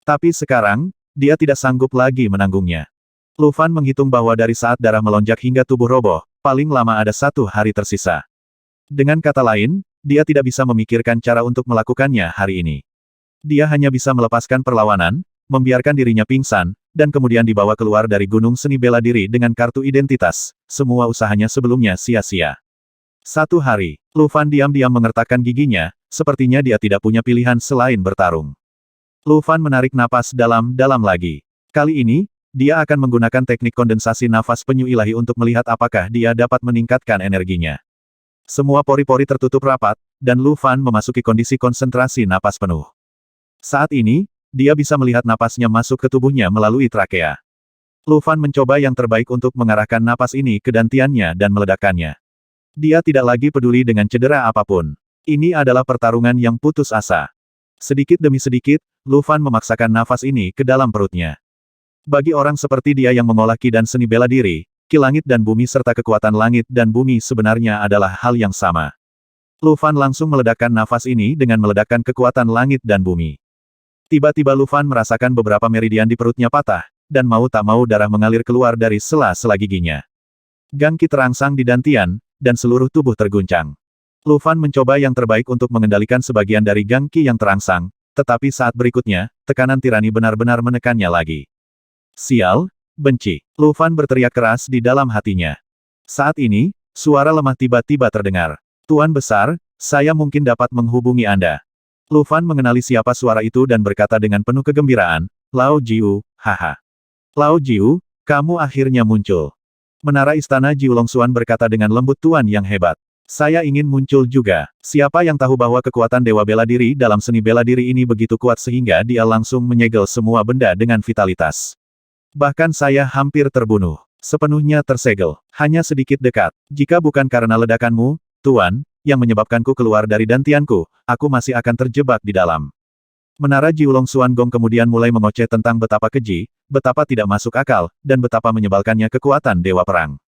Speaker 1: Tapi sekarang, dia tidak sanggup lagi menanggungnya. Lu Fan menghitung bahwa dari saat darah melonjak hingga tubuh roboh, paling lama ada 1 hari tersisa. Dengan kata lain, dia tidak bisa memikirkan cara untuk melakukannya hari ini. Dia hanya bisa melepaskan perlawanan, membiarkan dirinya pingsan, dan kemudian dibawa keluar dari gunung seni bela diri dengan kartu identitas. Semua usahanya sebelumnya sia-sia. Satu hari, Lu Fan diam-diam mengertakkan giginya, sepertinya dia tidak punya pilihan selain bertarung. Lu Fan menarik napas dalam-dalam lagi. Kali ini, dia akan menggunakan teknik kondensasi nafas penyu ilahi untuk melihat apakah dia dapat meningkatkan energinya. Semua pori-pori tertutup rapat, dan Lu Fan memasuki kondisi konsentrasi napas penuh. Saat ini, dia bisa melihat napasnya masuk ke tubuhnya melalui trakea. Lu Fan mencoba yang terbaik untuk mengarahkan napas ini ke dantiannya dan meledakkannya. Dia tidak lagi peduli dengan cedera apapun. Ini adalah pertarungan yang putus asa. Sedikit demi sedikit, Lu Fan memaksakan nafas ini ke dalam perutnya. Bagi orang seperti dia yang mengolah ki dan seni bela diri, ki langit dan bumi serta kekuatan langit dan bumi sebenarnya adalah hal yang sama. Lu Fan langsung meledakkan nafas ini dengan meledakkan kekuatan langit dan bumi. Tiba-tiba Lu Fan merasakan beberapa meridian di perutnya patah, dan mau tak mau darah mengalir keluar dari sela-sela giginya. Gang ki terangsang di dantian, dan seluruh tubuh terguncang. Lu Fan mencoba yang terbaik untuk mengendalikan sebagian dari gang ki yang terangsang, tetapi saat berikutnya, tekanan tirani benar-benar menekannya lagi. Sial, benci. Lu Fan berteriak keras di dalam hatinya. Saat ini, suara lemah tiba-tiba terdengar. Tuan Besar, saya mungkin dapat menghubungi Anda. Lu Fan mengenali siapa suara itu dan berkata dengan penuh kegembiraan, Lao Jiu, haha. Lao Jiu, kamu akhirnya muncul. Menara Istana Jiu Longxuan berkata dengan lembut, Tuan yang hebat. Saya ingin muncul juga. Siapa yang tahu bahwa kekuatan Dewa Bela Diri dalam seni bela diri ini begitu kuat sehingga dia langsung menyegel semua benda dengan vitalitas. Bahkan saya hampir terbunuh. Sepenuhnya tersegel. Hanya sedikit dekat. Jika bukan karena ledakanmu, Tuan, yang menyebabkanku keluar dari dantianku, aku masih akan terjebak di dalam. Menara Jiu Longxuan Gong kemudian mulai mengoceh tentang betapa keji, betapa tidak masuk akal, dan betapa menyebalkannya kekuatan Dewa Perang.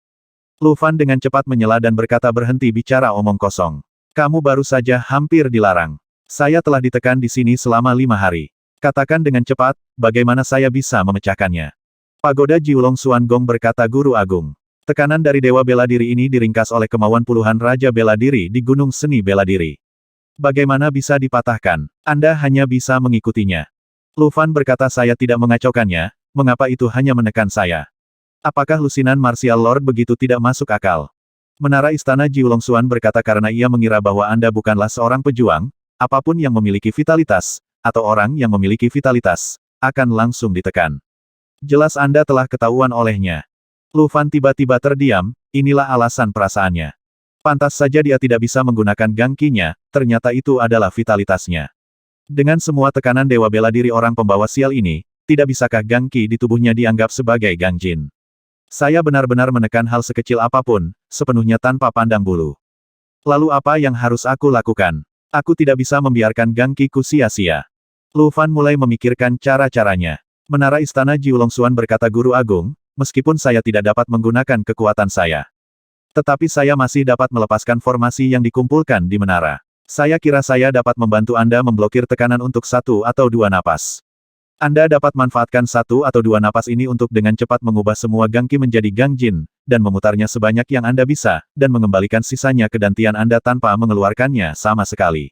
Speaker 1: Lu Fan dengan cepat menyela dan berkata, berhenti bicara omong kosong. Kamu baru saja hampir dilarang. Saya telah ditekan di sini selama 5 hari. Katakan dengan cepat, bagaimana saya bisa memecahkannya. Pagoda Jiu Longxuan Gong berkata, Guru Agung. Tekanan dari Dewa Bela Diri ini diringkas oleh kemauan puluhan Raja Bela Diri di Gunung Seni Bela Diri. Bagaimana bisa dipatahkan? Anda hanya bisa mengikutinya. Lu Fan berkata, saya tidak mengacaukannya, mengapa itu hanya menekan saya? Apakah lusinan martial lord begitu tidak masuk akal? Menara Istana Jiu Longxuan berkata, karena ia mengira bahwa Anda bukanlah seorang pejuang, apapun yang memiliki vitalitas, atau orang yang memiliki vitalitas, akan langsung ditekan. Jelas Anda telah ketahuan olehnya. Lu Fan tiba-tiba terdiam, inilah alasan perasaannya. Pantas saja dia tidak bisa menggunakan gang ki-nya, ternyata itu adalah vitalitasnya. Dengan semua tekanan Dewa Bela Diri orang pembawa sial ini, tidak bisakah gang ki di tubuhnya dianggap sebagai gang jin? Saya benar-benar menekan hal sekecil apapun, sepenuhnya tanpa pandang bulu. Lalu apa yang harus aku lakukan? Aku tidak bisa membiarkan gang ki-ku sia-sia. Lu Fan mulai memikirkan cara-caranya. Menara Istana Jiu Longxuan berkata, Guru Agung, meskipun saya tidak dapat menggunakan kekuatan saya. Tetapi saya masih dapat melepaskan formasi yang dikumpulkan di menara. Saya kira saya dapat membantu Anda memblokir tekanan untuk 1 atau 2 napas. Anda dapat manfaatkan 1 atau 2 napas ini untuk dengan cepat mengubah semua gang ki menjadi gang jin, dan memutarnya sebanyak yang Anda bisa, dan mengembalikan sisanya ke dantian Anda tanpa mengeluarkannya sama sekali.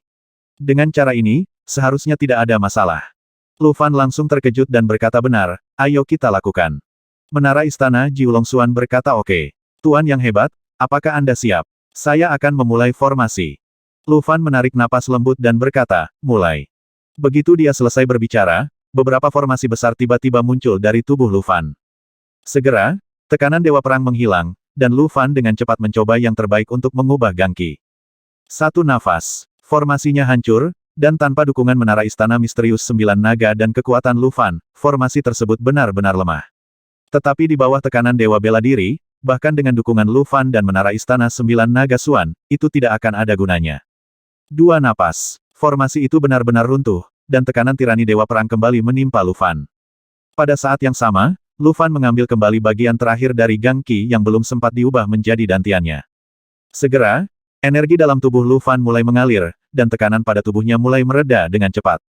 Speaker 1: Dengan cara ini, seharusnya tidak ada masalah. Lu Fan langsung terkejut dan berkata, benar, ayo kita lakukan. Menara Istana Jiu Longxuan berkata, oke. Tuan yang hebat, apakah Anda siap? Saya akan memulai formasi. Lu Fan menarik napas lembut dan berkata, mulai. Begitu dia selesai berbicara, beberapa formasi besar tiba-tiba muncul dari tubuh Lu Fan. Segera, tekanan Dewa Perang menghilang, dan Lu Fan dengan cepat mencoba yang terbaik untuk mengubah gang ki. 1 nafas. Formasinya hancur, dan tanpa dukungan Menara Istana Misterius 9 Naga dan kekuatan Lu Fan, formasi tersebut benar-benar lemah. Tetapi di bawah tekanan Dewa Bela Diri, bahkan dengan dukungan Lu Fan dan Menara Istana 9 Naga Xuan, itu tidak akan ada gunanya. 2 napas. Formasi itu benar-benar runtuh, dan tekanan tirani Dewa Perang kembali menimpa Lu Fan. Pada saat yang sama, Lu Fan mengambil kembali bagian terakhir dari gang ki yang belum sempat diubah menjadi dantiannya. Segera, energi dalam tubuh Lu Fan mulai mengalir, dan tekanan pada tubuhnya mulai mereda dengan cepat.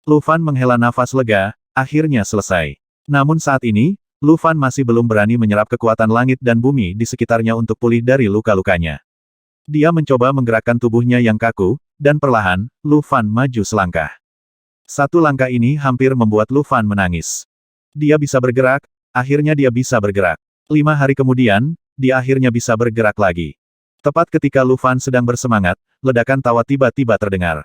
Speaker 1: Lu Fan menghela nafas lega, akhirnya selesai. Namun saat ini, Lu Fan masih belum berani menyerap kekuatan langit dan bumi di sekitarnya untuk pulih dari luka-lukanya. Dia mencoba menggerakkan tubuhnya yang kaku, dan perlahan, Lu Fan maju selangkah. Satu langkah ini hampir membuat Lu Fan menangis. Dia bisa bergerak, akhirnya dia bisa bergerak. 5 hari kemudian, dia akhirnya bisa bergerak lagi. Tepat ketika Lu Fan sedang bersemangat, ledakan tawa tiba-tiba terdengar.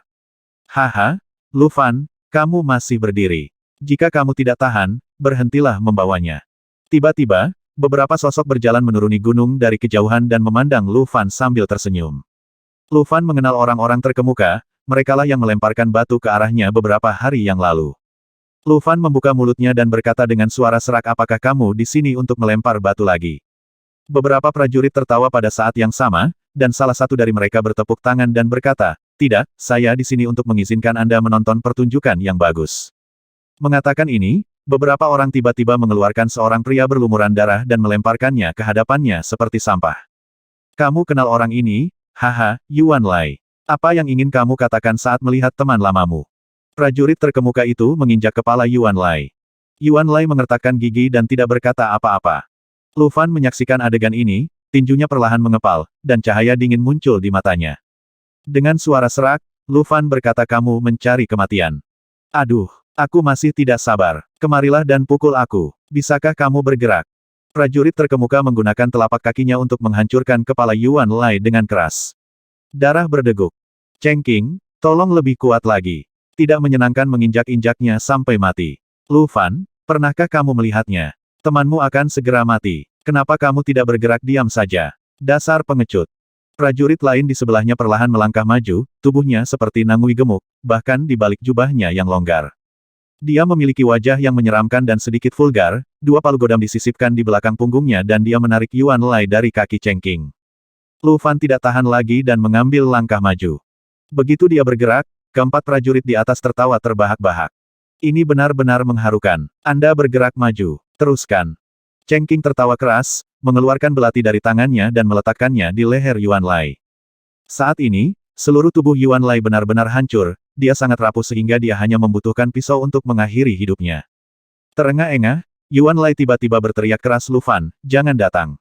Speaker 1: Haha, Lu Fan, kamu masih berdiri. Jika kamu tidak tahan, berhentilah membawanya. Tiba-tiba, beberapa sosok berjalan menuruni gunung dari kejauhan dan memandang Lu Fan sambil tersenyum. Lu Fan mengenal orang-orang terkemuka, merekalah yang melemparkan batu ke arahnya beberapa hari yang lalu. Lu Fan membuka mulutnya dan berkata dengan suara serak, apakah kamu di sini untuk melempar batu lagi? Beberapa prajurit tertawa pada saat yang sama, dan salah satu dari mereka bertepuk tangan dan berkata, tidak, saya di sini untuk mengizinkan Anda menonton pertunjukan yang bagus. Mengatakan ini, beberapa orang tiba-tiba mengeluarkan seorang pria berlumuran darah dan melemparkannya ke hadapannya seperti sampah. Kamu kenal orang ini? Haha, Yuan Lai. Apa yang ingin kamu katakan saat melihat teman lamamu? Prajurit terkemuka itu menginjak kepala Yuan Lai. Yuan Lai mengertakkan gigi dan tidak berkata apa-apa. Lu Fan menyaksikan adegan ini, tinjunya perlahan mengepal, dan cahaya dingin muncul di matanya. Dengan suara serak, Lu Fan berkata, kamu mencari kematian. Aduh, aku masih tidak sabar. Kemarilah dan pukul aku. Bisakah kamu bergerak? Prajurit terkemuka menggunakan telapak kakinya untuk menghancurkan kepala Yuan Lai dengan keras. Darah berdeguk. Cheng Qing, tolong lebih kuat lagi. Tidak menyenangkan menginjak-injaknya sampai mati. Lu Fan, pernahkah kamu melihatnya? Temanmu akan segera mati. Kenapa kamu tidak bergerak diam saja? Dasar pengecut. Prajurit lain di sebelahnya perlahan melangkah maju, tubuhnya seperti nangui gemuk, bahkan di balik jubahnya yang longgar. Dia memiliki wajah yang menyeramkan dan sedikit vulgar, 2 palu godam disisipkan di belakang punggungnya dan dia menarik Yuan Lai dari kaki Cheng Qing. Lu Fan tidak tahan lagi dan mengambil langkah maju. Begitu dia bergerak, keempat prajurit di atas tertawa terbahak-bahak. Ini benar-benar mengharukan. Anda bergerak maju. Teruskan. Cheng Qing tertawa keras, mengeluarkan belati dari tangannya dan meletakkannya di leher Yuan Lai. Saat ini, seluruh tubuh Yuan Lai benar-benar hancur, dia sangat rapuh sehingga dia hanya membutuhkan pisau untuk mengakhiri hidupnya. Terengah-engah, Yuan Lai tiba-tiba berteriak keras, Lu Fan, jangan datang.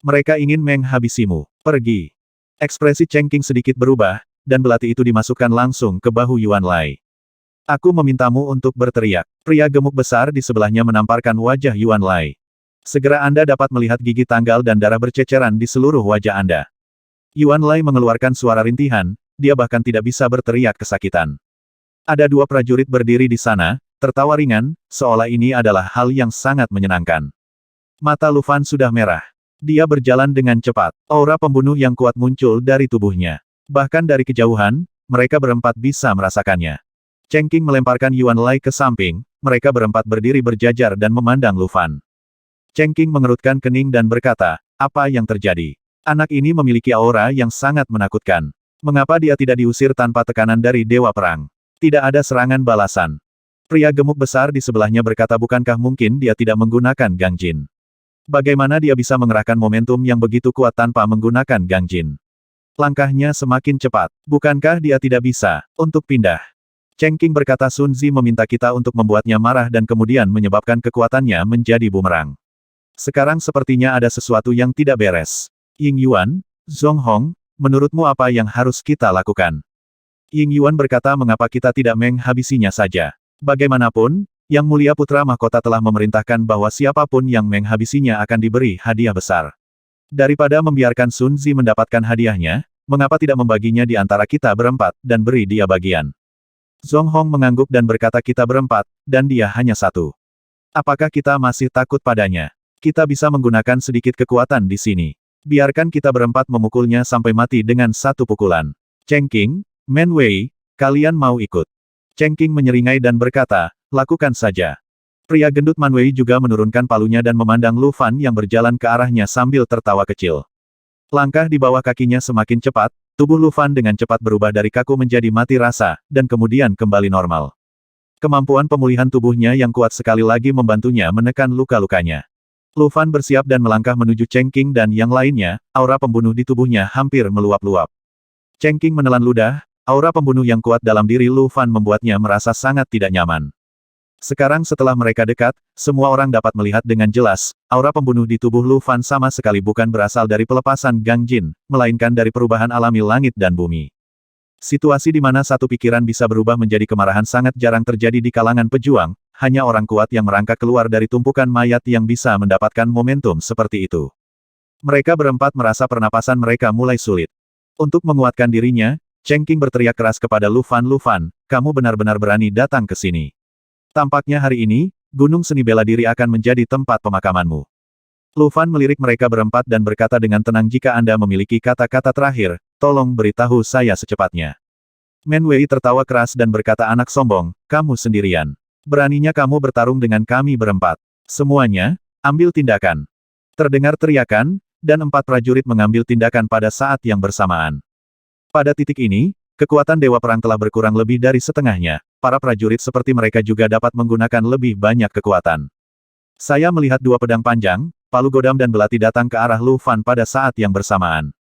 Speaker 1: Mereka ingin menghabisimu. Pergi. Ekspresi Cheng Qing sedikit berubah, dan belati itu dimasukkan langsung ke bahu Yuan Lai. Aku memintamu untuk berteriak. Pria gemuk besar di sebelahnya menamparkan wajah Yuan Lai. Segera Anda dapat melihat gigi tanggal dan darah berceceran di seluruh wajah Anda. Yuan Lai mengeluarkan suara rintihan, dia bahkan tidak bisa berteriak kesakitan. Ada 2 prajurit berdiri di sana, tertawa ringan, seolah ini adalah hal yang sangat menyenangkan. Mata Lu Fan sudah merah. Dia berjalan dengan cepat. Aura pembunuh yang kuat muncul dari tubuhnya. Bahkan dari kejauhan, mereka berempat bisa merasakannya. Cheng Qing melemparkan Yuan Lai ke samping, mereka berempat berdiri berjajar dan memandang Lu Fan. Cheng Qing mengerutkan kening dan berkata, apa yang terjadi? Anak ini memiliki aura yang sangat menakutkan. Mengapa dia tidak diusir tanpa tekanan dari Dewa Perang? Tidak ada serangan balasan. Pria gemuk besar di sebelahnya berkata, bukankah mungkin dia tidak menggunakan Gangjin? Bagaimana dia bisa mengerahkan momentum yang begitu kuat tanpa menggunakan Gangjin? Langkahnya semakin cepat. Bukankah dia tidak bisa untuk pindah? Cheng Qing berkata, Sun Zi meminta kita untuk membuatnya marah dan kemudian menyebabkan kekuatannya menjadi bumerang. Sekarang sepertinya ada sesuatu yang tidak beres. Ying Yuan, Zhong Hong, menurutmu apa yang harus kita lakukan? Ying Yuan berkata, mengapa kita tidak menghabisinya saja? Bagaimanapun, Yang Mulia Putra Mahkota telah memerintahkan bahwa siapapun yang menghabisinya akan diberi hadiah besar. Daripada membiarkan Sun Zi mendapatkan hadiahnya, mengapa tidak membaginya di antara kita berempat, dan beri dia bagian? Zhong Hong mengangguk dan berkata, kita berempat, dan dia hanya 1. Apakah kita masih takut padanya? Kita bisa menggunakan sedikit kekuatan di sini. Biarkan kita berempat memukulnya sampai mati dengan 1 pukulan. Cheng Qing, Man Wei, kalian mau ikut? Cheng Qing menyeringai dan berkata, lakukan saja. Pria gendut Man Wei juga menurunkan palunya dan memandang Lu Fan yang berjalan ke arahnya sambil tertawa kecil. Langkah di bawah kakinya semakin cepat, tubuh Lu Fan dengan cepat berubah dari kaku menjadi mati rasa, dan kemudian kembali normal. Kemampuan pemulihan tubuhnya yang kuat sekali lagi membantunya menekan luka-lukanya. Lu Fan bersiap dan melangkah menuju Cheng Qing dan yang lainnya, aura pembunuh di tubuhnya hampir meluap-luap. Cheng Qing menelan ludah, aura pembunuh yang kuat dalam diri Lu Fan membuatnya merasa sangat tidak nyaman. Sekarang setelah mereka dekat, semua orang dapat melihat dengan jelas, aura pembunuh di tubuh Lu Fan sama sekali bukan berasal dari pelepasan Gang Jin, melainkan dari perubahan alami langit dan bumi. Situasi di mana satu pikiran bisa berubah menjadi kemarahan sangat jarang terjadi di kalangan pejuang, hanya orang kuat yang merangkak keluar dari tumpukan mayat yang bisa mendapatkan momentum seperti itu. Mereka berempat merasa pernapasan mereka mulai sulit. Untuk menguatkan dirinya, Cheng Qing berteriak keras kepada Lu Fan, kamu benar-benar berani datang ke sini. Tampaknya hari ini, Gunung Seni Bela Diri akan menjadi tempat pemakamanmu. Lu Fan melirik mereka berempat dan berkata dengan tenang, jika Anda memiliki kata-kata terakhir, tolong beritahu saya secepatnya. Men Wei tertawa keras dan berkata, anak sombong, kamu sendirian. Beraninya kamu bertarung dengan kami berempat. Semuanya, ambil tindakan. Terdengar teriakan, dan 4 prajurit mengambil tindakan pada saat yang bersamaan. Pada titik ini, kekuatan Dewa Perang telah berkurang lebih dari setengahnya. Para prajurit seperti mereka juga dapat menggunakan lebih banyak kekuatan. Saya melihat 2 pedang panjang, palu godam dan belati datang ke arah Lu Fan pada saat yang bersamaan.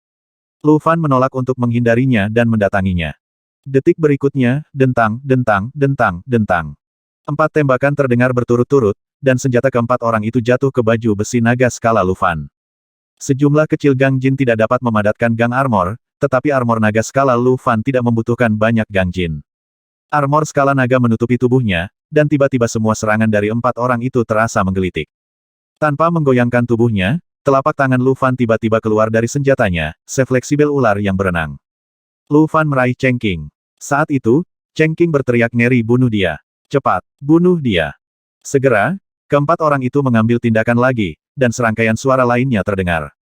Speaker 1: Lu Fan menolak untuk menghindarinya dan mendatanginya. Detik berikutnya, dentang, dentang, dentang, dentang. 4 tembakan terdengar berturut-turut, dan senjata keempat orang itu jatuh ke baju besi naga skala Lu Fan. Sejumlah kecil Gang Jin tidak dapat memadatkan Gang Armor, tetapi armor naga skala Lu Fan tidak membutuhkan banyak Gang Jin. Armor skala naga menutupi tubuhnya, dan tiba-tiba semua serangan dari 4 orang itu terasa menggelitik. Tanpa menggoyangkan tubuhnya, telapak tangan Lu Fan tiba-tiba keluar dari senjatanya, sefleksibel ular yang berenang. Lu Fan meraih Cheng Qing. Saat itu, Cheng Qing berteriak ngeri, bunuh dia. Cepat, bunuh dia. Segera, keempat orang itu mengambil tindakan lagi, dan serangkaian suara lainnya terdengar.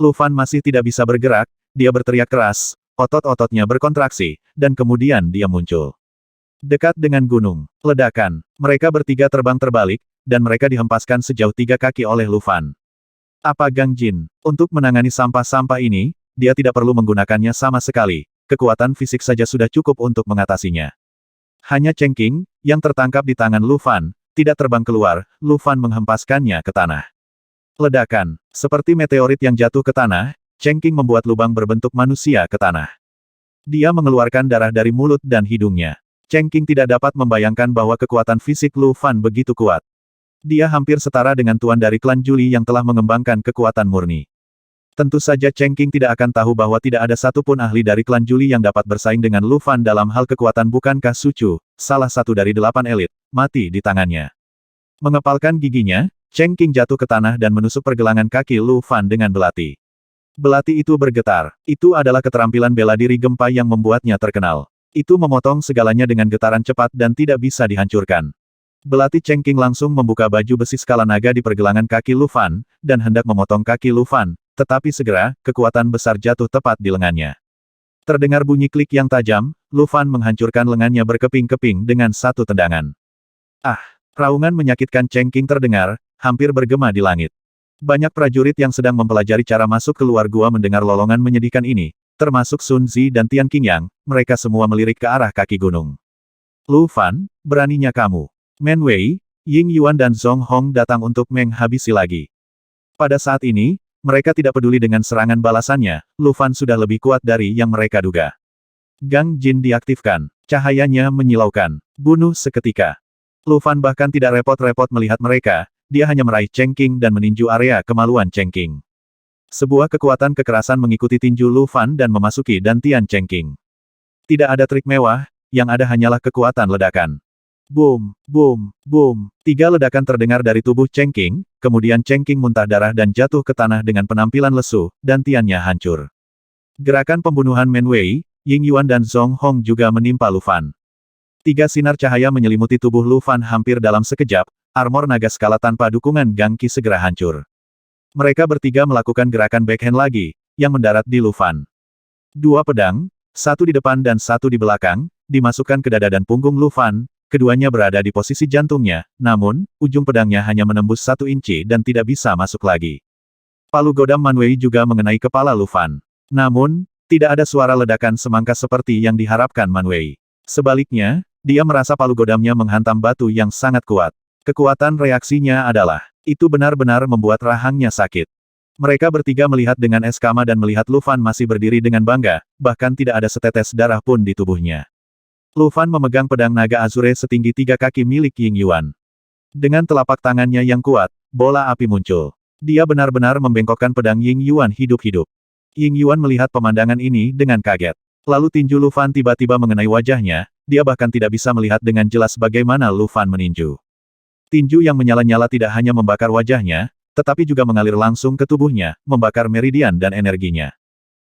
Speaker 1: Lu Fan masih tidak bisa bergerak, dia berteriak keras, otot-ototnya berkontraksi, dan kemudian dia muncul. Dekat dengan gunung, ledakan, mereka bertiga terbang terbalik, dan mereka dihempaskan sejauh 3 kaki oleh Lu Fan. Apa Gang Jin? Untuk menangani sampah-sampah ini, dia tidak perlu menggunakannya sama sekali, kekuatan fisik saja sudah cukup untuk mengatasinya. Hanya Cheng Qing, yang tertangkap di tangan Lu Fan, tidak terbang keluar, Lu Fan menghempaskannya ke tanah. Ledakan, seperti meteorit yang jatuh ke tanah, Cheng Qing membuat lubang berbentuk manusia ke tanah. Dia mengeluarkan darah dari mulut dan hidungnya. Cheng Qing tidak dapat membayangkan bahwa kekuatan fisik Lu Fan begitu kuat. Dia hampir setara dengan tuan dari klan Juli yang telah mengembangkan kekuatan murni. Tentu saja Cheng Qing tidak akan tahu bahwa tidak ada satupun ahli dari klan Juli yang dapat bersaing dengan Lu Fan dalam hal kekuatan. Bukankah Su Chu, salah satu dari 8 elit, mati di tangannya. Mengepalkan giginya, Cheng Qing jatuh ke tanah dan menusuk pergelangan kaki Lu Fan dengan belati. Belati itu bergetar. Itu adalah keterampilan bela diri gempa yang membuatnya terkenal. Itu memotong segalanya dengan getaran cepat dan tidak bisa dihancurkan. Belati Cheng Qing langsung membuka baju besi skala naga di pergelangan kaki Lu Fan, dan hendak memotong kaki Lu Fan, tetapi segera, kekuatan besar jatuh tepat di lengannya. Terdengar bunyi klik yang tajam, Lu Fan menghancurkan lengannya berkeping-keping dengan satu tendangan. Ah! Raungan menyakitkan Cheng Qing terdengar, hampir bergema di langit. Banyak prajurit yang sedang mempelajari cara masuk keluar gua mendengar lolongan menyedihkan ini, termasuk Sun Zi dan Tian Qingyang, mereka semua melirik ke arah kaki gunung. Lu Fan, beraninya kamu. Men Wei, Ying Yuan dan Zhong Hong datang untuk menghabisi lagi. Pada saat ini, mereka tidak peduli dengan serangan balasannya, Lu Fan sudah lebih kuat dari yang mereka duga. Gang Jin diaktifkan, cahayanya menyilaukan, bunuh seketika. Lu Fan bahkan tidak repot-repot melihat mereka, dia hanya meraih Cheng Qing dan meninju area kemaluan Cheng Qing. Sebuah kekuatan kekerasan mengikuti tinju Lu Fan dan memasuki dantian Cheng Qing. Tidak ada trik mewah, yang ada hanyalah kekuatan ledakan. Boom, boom, boom. 3 ledakan terdengar dari tubuh Cheng Qing, kemudian Cheng Qing muntah darah dan jatuh ke tanah dengan penampilan lesu, dantiannya hancur. Gerakan pembunuhan Men Wei, Ying Yuan dan Zhong Hong juga menimpa Lu Fan. 3 sinar cahaya menyelimuti tubuh Lu Fan hampir dalam sekejap, armor naga skala tanpa dukungan Gang Qi segera hancur. Mereka bertiga melakukan gerakan backhand lagi, yang mendarat di Lu Fan. 2 pedang, satu di depan dan satu di belakang, dimasukkan ke dada dan punggung Lu Fan, keduanya berada di posisi jantungnya, namun, ujung pedangnya hanya menembus 1 inci dan tidak bisa masuk lagi. Palu godam Man Wei juga mengenai kepala Lu Fan. Namun, tidak ada suara ledakan semangka seperti yang diharapkan Man Wei. Sebaliknya, dia merasa palu godamnya menghantam batu yang sangat kuat. Kekuatan reaksinya adalah, itu benar-benar membuat rahangnya sakit. Mereka bertiga melihat dengan eskama dan melihat Lu Fan masih berdiri dengan bangga, bahkan tidak ada setetes darah pun di tubuhnya. Lu Fan memegang pedang naga azure setinggi 3 kaki milik Ying Yuan. Dengan telapak tangannya yang kuat, bola api muncul. Dia benar-benar membengkokkan pedang Ying Yuan hidup-hidup. Ying Yuan melihat pemandangan ini dengan kaget. Lalu tinju Lu Fan tiba-tiba mengenai wajahnya, dia bahkan tidak bisa melihat dengan jelas bagaimana Lu Fan meninju. Tinju yang menyala-nyala tidak hanya membakar wajahnya, tetapi juga mengalir langsung ke tubuhnya, membakar meridian dan energinya.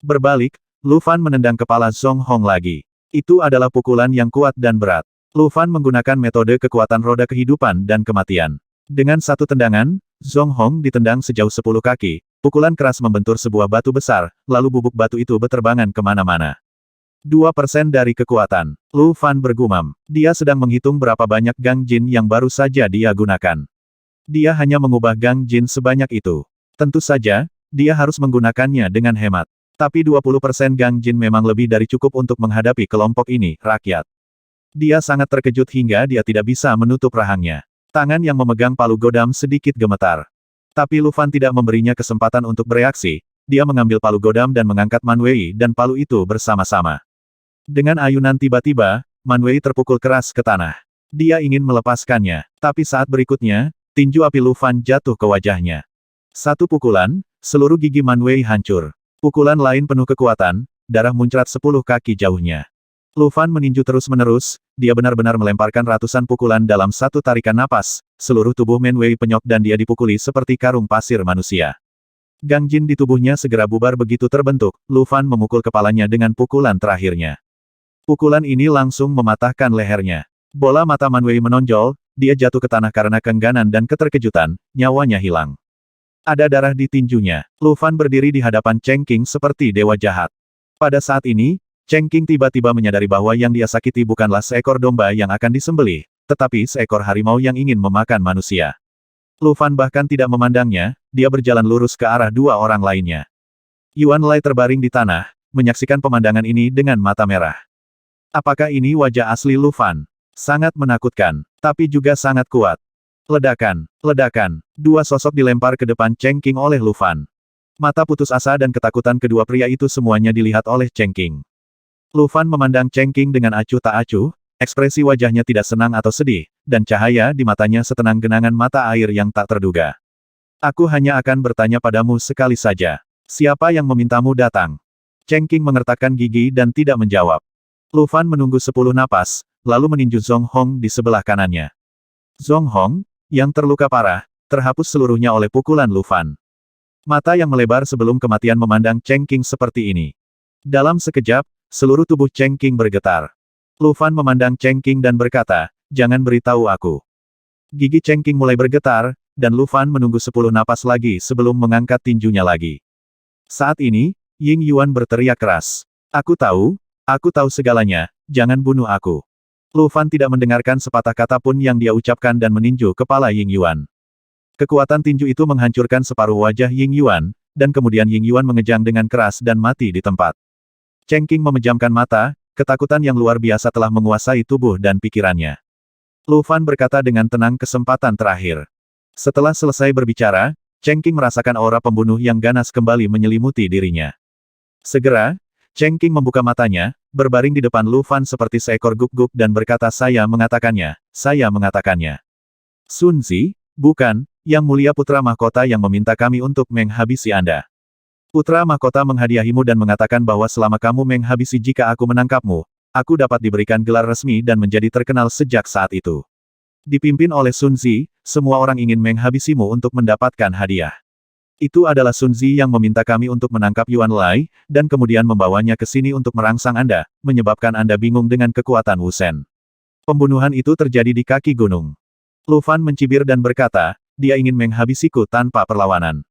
Speaker 1: Berbalik, Lu Fan menendang kepala Zhong Hong lagi. Itu adalah pukulan yang kuat dan berat. Lu Fan menggunakan metode kekuatan roda kehidupan dan kematian. Dengan satu tendangan, Zhong Hong ditendang sejauh 10 kaki, pukulan keras membentur sebuah batu besar, lalu bubuk batu itu beterbangan kemana-mana. 2% dari kekuatan. Lu Fan bergumam. Dia sedang menghitung berapa banyak Gang Jin yang baru saja dia gunakan. Dia hanya mengubah Gang Jin sebanyak itu. Tentu saja, dia harus menggunakannya dengan hemat. Tapi 20% Gang Jin memang lebih dari cukup untuk menghadapi kelompok ini, rakyat. Dia sangat terkejut hingga dia tidak bisa menutup rahangnya. Tangan yang memegang palu godam sedikit gemetar. Tapi Lu Fan tidak memberinya kesempatan untuk bereaksi. Dia mengambil palu godam dan mengangkat Man Wei dan palu itu bersama-sama. Dengan ayunan tiba-tiba, Man Wei terpukul keras ke tanah. Dia ingin melepaskannya, tapi saat berikutnya, tinju api Lu Fan jatuh ke wajahnya. Satu pukulan, seluruh gigi Man Wei hancur. Pukulan lain penuh kekuatan, darah muncrat 10 kaki jauhnya. Lu Fan meninju terus-menerus, dia benar-benar melemparkan ratusan pukulan dalam satu tarikan napas, seluruh tubuh Man Wei penyok dan dia dipukuli seperti karung pasir manusia. Gang Jin di tubuhnya segera bubar begitu terbentuk, Lu Fan memukul kepalanya dengan pukulan terakhirnya. Pukulan ini langsung mematahkan lehernya. Bola mata Man Wei menonjol, dia jatuh ke tanah karena keengganan dan keterkejutan, nyawanya hilang. Ada darah di tinjunya. Lu Fan berdiri di hadapan Cheng Qing seperti dewa jahat. Pada saat ini, Cheng Qing tiba-tiba menyadari bahwa yang dia sakiti bukanlah seekor domba yang akan disembelih, tetapi seekor harimau yang ingin memakan manusia. Lu Fan bahkan tidak memandangnya, dia berjalan lurus ke arah dua orang lainnya. Yuan Lai terbaring di tanah, menyaksikan pemandangan ini dengan mata merah. Apakah ini wajah asli Lu Fan? Sangat menakutkan, tapi juga sangat kuat. Ledakan, ledakan, dua sosok dilempar ke depan Cheng Qing oleh Lu Fan. Mata putus asa dan ketakutan kedua pria itu semuanya dilihat oleh Cheng Qing. Lu Fan memandang Cheng Qing dengan acuh tak acuh, ekspresi wajahnya tidak senang atau sedih, dan cahaya di matanya setenang genangan mata air yang tak terduga. Aku hanya akan bertanya padamu sekali saja. Siapa yang memintamu datang? Cheng Qing mengertakkan gigi dan tidak menjawab. Lu Fan menunggu 10 napas, lalu meninju Zhong Hong di sebelah kanannya. Zhong Hong, yang terluka parah, terhapus seluruhnya oleh pukulan Lu Fan. Mata yang melebar sebelum kematian memandang Cheng Qing seperti ini. Dalam sekejap, seluruh tubuh Cheng Qing bergetar. Lu Fan memandang Cheng Qing dan berkata, jangan beritahu aku. Gigi Cheng Qing mulai bergetar, dan Lu Fan menunggu 10 napas lagi sebelum mengangkat tinjunya lagi. Saat ini, Ying Yuan berteriak keras. Aku tahu segalanya, jangan bunuh aku. Lu Fan tidak mendengarkan sepatah kata pun yang dia ucapkan dan meninju kepala Ying Yuan. Kekuatan tinju itu menghancurkan separuh wajah Ying Yuan, dan kemudian Ying Yuan mengejang dengan keras dan mati di tempat. Cheng Qing memejamkan mata, ketakutan yang luar biasa telah menguasai tubuh dan pikirannya. Lu Fan berkata dengan tenang kesempatan terakhir. Setelah selesai berbicara, Cheng Qing merasakan aura pembunuh yang ganas kembali menyelimuti dirinya. Segera, Cheng Qing membuka matanya, berbaring di depan Lu Fan seperti seekor guk-guk dan berkata saya mengatakannya. Sun Zi, bukan, Yang Mulia Putra Mahkota yang meminta kami untuk menghabisi Anda. Putra Mahkota menghadiahimu dan mengatakan bahwa selama kamu menghabisi jika aku menangkapmu, aku dapat diberikan gelar resmi dan menjadi terkenal sejak saat itu. Dipimpin oleh Sun Zi, semua orang ingin menghabisimu untuk mendapatkan hadiah. Itu adalah Sun Zi yang meminta kami untuk menangkap Yuan Lai, dan kemudian membawanya ke sini untuk merangsang Anda, menyebabkan Anda bingung dengan kekuatan Wu Shen. Pembunuhan itu terjadi di kaki gunung. Lu Fan mencibir dan berkata, dia ingin menghabisiku tanpa perlawanan.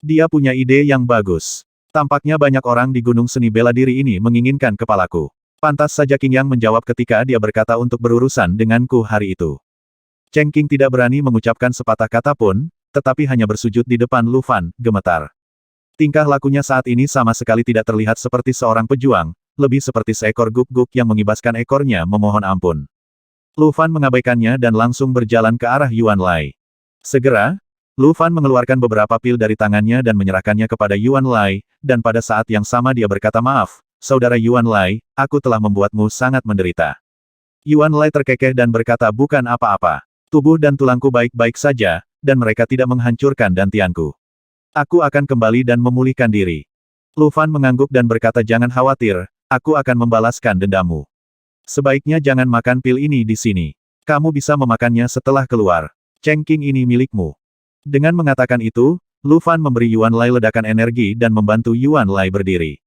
Speaker 1: Dia punya ide yang bagus. Tampaknya banyak orang di Gunung Seni Bela Diri ini menginginkan kepalaku. Pantas saja Qing Yang menjawab ketika dia berkata untuk berurusan denganku hari itu. Cheng Qing tidak berani mengucapkan sepatah kata pun, tetapi hanya bersujud di depan Lu Fan, gemetar. Tingkah lakunya saat ini sama sekali tidak terlihat seperti seorang pejuang, lebih seperti seekor guk-guk yang mengibaskan ekornya memohon ampun. Lu Fan mengabaikannya dan langsung berjalan ke arah Yuan Lai. Segera, Lu Fan mengeluarkan beberapa pil dari tangannya dan menyerahkannya kepada Yuan Lai, dan pada saat yang sama dia berkata maaf, saudara Yuan Lai, aku telah membuatmu sangat menderita. Yuan Lai terkekeh dan berkata bukan apa-apa. Tubuh dan tulangku baik-baik saja, dan mereka tidak menghancurkan dantianku. Aku akan kembali dan memulihkan diri. Lu Fan mengangguk dan berkata jangan khawatir, aku akan membalaskan dendammu. Sebaiknya jangan makan pil ini di sini. Kamu bisa memakannya setelah keluar. Chengqing ini milikmu. Dengan mengatakan itu, Lu Fan memberi Yuan Lai ledakan energi dan membantu Yuan Lai berdiri.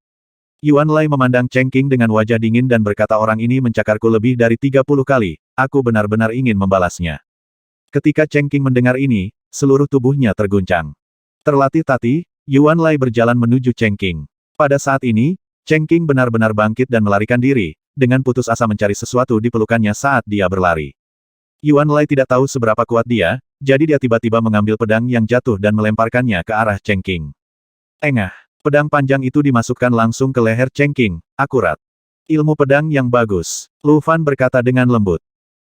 Speaker 1: Yuan Lai memandang Chengqing dengan wajah dingin dan berkata orang ini mencakarku lebih dari 30 kali, aku benar-benar ingin membalasnya. Ketika Chengqing mendengar ini, seluruh tubuhnya terguncang. Terlatih-tatih, Yuan Lai berjalan menuju Chengqing. Pada saat ini, Chengqing benar-benar bangkit dan melarikan diri, dengan putus asa mencari sesuatu di pelukannya saat dia berlari. Yuan Lai tidak tahu seberapa kuat dia, jadi dia tiba-tiba mengambil pedang yang jatuh dan melemparkannya ke arah Chengqing. Engah, pedang panjang itu dimasukkan langsung ke leher Chengqing, akurat. Ilmu pedang yang bagus, Lu Fan berkata dengan lembut.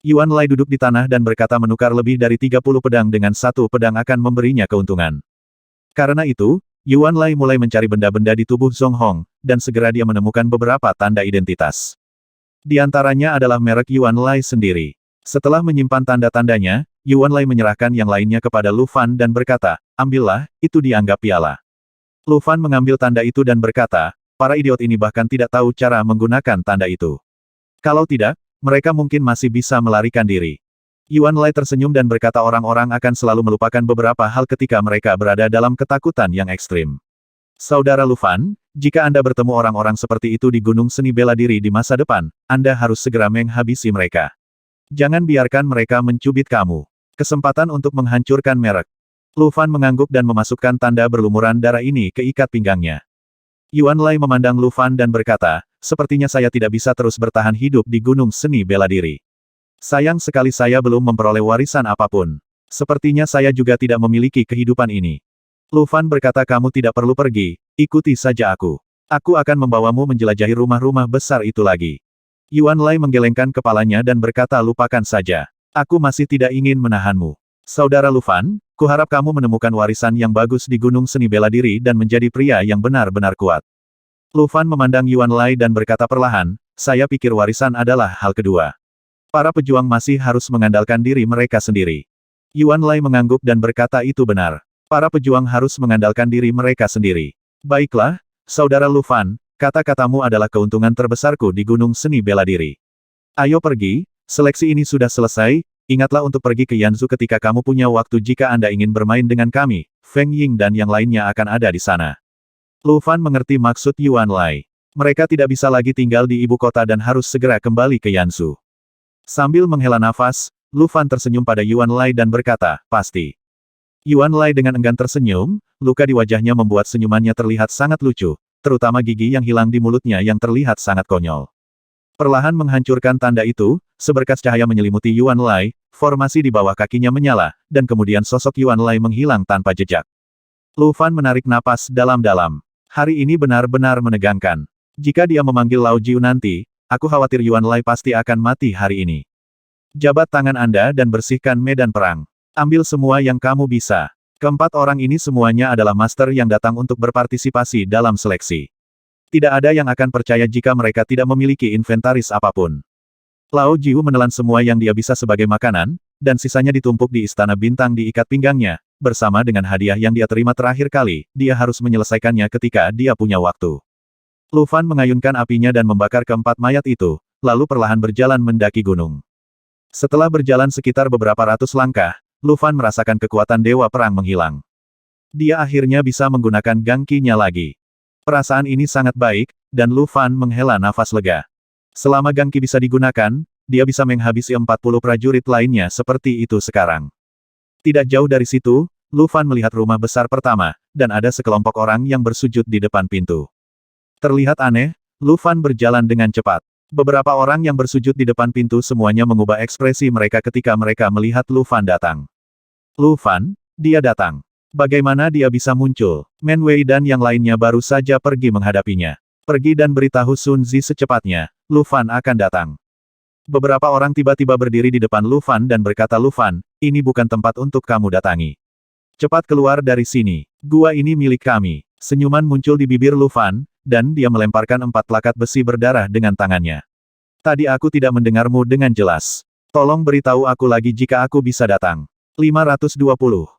Speaker 1: Yuan Lai duduk di tanah dan berkata menukar lebih dari 30 pedang dengan satu pedang akan memberinya keuntungan. Karena itu, Yuan Lai mulai mencari benda-benda di tubuh Zhong Hong, dan segera dia menemukan beberapa tanda identitas. Di antaranya adalah merek Yuan Lai sendiri. Setelah menyimpan tanda-tandanya, Yuan Lai menyerahkan yang lainnya kepada Lu Fan dan berkata, ambillah, itu dianggap piala. Lu Fan mengambil tanda itu dan berkata, para idiot ini bahkan tidak tahu cara menggunakan tanda itu. Kalau tidak, mereka mungkin masih bisa melarikan diri. Yuan Lai tersenyum dan berkata orang-orang akan selalu melupakan beberapa hal ketika mereka berada dalam ketakutan yang ekstrim. Saudara Lu Fan, jika Anda bertemu orang-orang seperti itu di Gunung Seni Bela Diri di masa depan, Anda harus segera menghabisi mereka. Jangan biarkan mereka mencubit kamu. Kesempatan untuk menghancurkan merek. Lu Fan mengangguk dan memasukkan tanda berlumuran darah ini ke ikat pinggangnya. Yuan Lai memandang Lu Fan dan berkata, sepertinya saya tidak bisa terus bertahan hidup di Gunung Seni Bela Diri. Sayang sekali saya belum memperoleh warisan apapun. Sepertinya saya juga tidak memiliki kehidupan ini. Lu Fan berkata kamu tidak perlu pergi, ikuti saja aku. Aku akan membawamu menjelajahi rumah-rumah besar itu lagi. Yuan Lai menggelengkan kepalanya dan berkata lupakan saja. Aku masih tidak ingin menahanmu. Saudara Lu Fan, kuharap kamu menemukan warisan yang bagus di Gunung Seni Bela Diri dan menjadi pria yang benar-benar kuat. Lu Fan memandang Yuan Lai dan berkata perlahan, saya pikir warisan adalah hal kedua. Para pejuang masih harus mengandalkan diri mereka sendiri. Yuan Lai mengangguk dan berkata itu benar. Para pejuang harus mengandalkan diri mereka sendiri. Baiklah, Saudara Lu Fan, kata-katamu adalah keuntungan terbesarku di Gunung Seni Bela Diri. Ayo pergi, seleksi ini sudah selesai, ingatlah untuk pergi ke Yanzhou ketika kamu punya waktu jika Anda ingin bermain dengan kami, Feng Ying dan yang lainnya akan ada di sana. Lu Fan mengerti maksud Yuan Lai. Mereka tidak bisa lagi tinggal di ibu kota dan harus segera kembali ke Yanzhou. Sambil menghela nafas, Lu Fan tersenyum pada Yuan Lai dan berkata, pasti. Yuan Lai dengan enggan tersenyum, luka di wajahnya membuat senyumannya terlihat sangat lucu. Terutama gigi yang hilang di mulutnya yang terlihat sangat konyol. Perlahan menghancurkan tanda itu, seberkas cahaya menyelimuti Yuan Lai, formasi di bawah kakinya menyala, dan kemudian sosok Yuan Lai menghilang tanpa jejak. Lu Fan menarik napas dalam-dalam. Hari ini benar-benar menegangkan. Jika dia memanggil Lao Jiu nanti, aku khawatir Yuan Lai pasti akan mati hari ini. Jabat tangan Anda dan bersihkan medan perang. Ambil semua yang kamu bisa. Keempat orang ini semuanya adalah master yang datang untuk berpartisipasi dalam seleksi. Tidak ada yang akan percaya jika mereka tidak memiliki inventaris apapun. Lao Jiu menelan semua yang dia bisa sebagai makanan, dan sisanya ditumpuk di istana bintang di ikat pinggangnya, bersama dengan hadiah yang dia terima terakhir kali, dia harus menyelesaikannya ketika dia punya waktu. Lu Fan mengayunkan apinya dan membakar keempat mayat itu, lalu perlahan berjalan mendaki gunung. Setelah berjalan sekitar beberapa ratus langkah, Lu Fan merasakan kekuatan Dewa Perang menghilang. Dia akhirnya bisa menggunakan gangkinya lagi. Perasaan ini sangat baik, dan Lu Fan menghela nafas lega. Selama gangki bisa digunakan, dia bisa menghabisi 40 prajurit lainnya seperti itu sekarang. Tidak jauh dari situ, Lu Fan melihat rumah besar pertama, dan ada sekelompok orang yang bersujud di depan pintu. Terlihat aneh, Lu Fan berjalan dengan cepat. Beberapa orang yang bersujud di depan pintu semuanya mengubah ekspresi mereka ketika mereka melihat Lu Fan datang. Lu Fan, dia datang. Bagaimana dia bisa muncul? Men Wei dan yang lainnya baru saja pergi menghadapinya. Pergi dan beritahu Sun Zi secepatnya, Lu Fan akan datang. Beberapa orang tiba-tiba berdiri di depan Lu Fan dan berkata Lu Fan, ini bukan tempat untuk kamu datangi. Cepat keluar dari sini. Gua ini milik kami. Senyuman muncul di bibir Lu Fan, dan dia melemparkan 4 plakat besi berdarah dengan tangannya. Tadi aku tidak mendengarmu dengan jelas. Tolong beritahu aku lagi jika aku bisa datang. 520.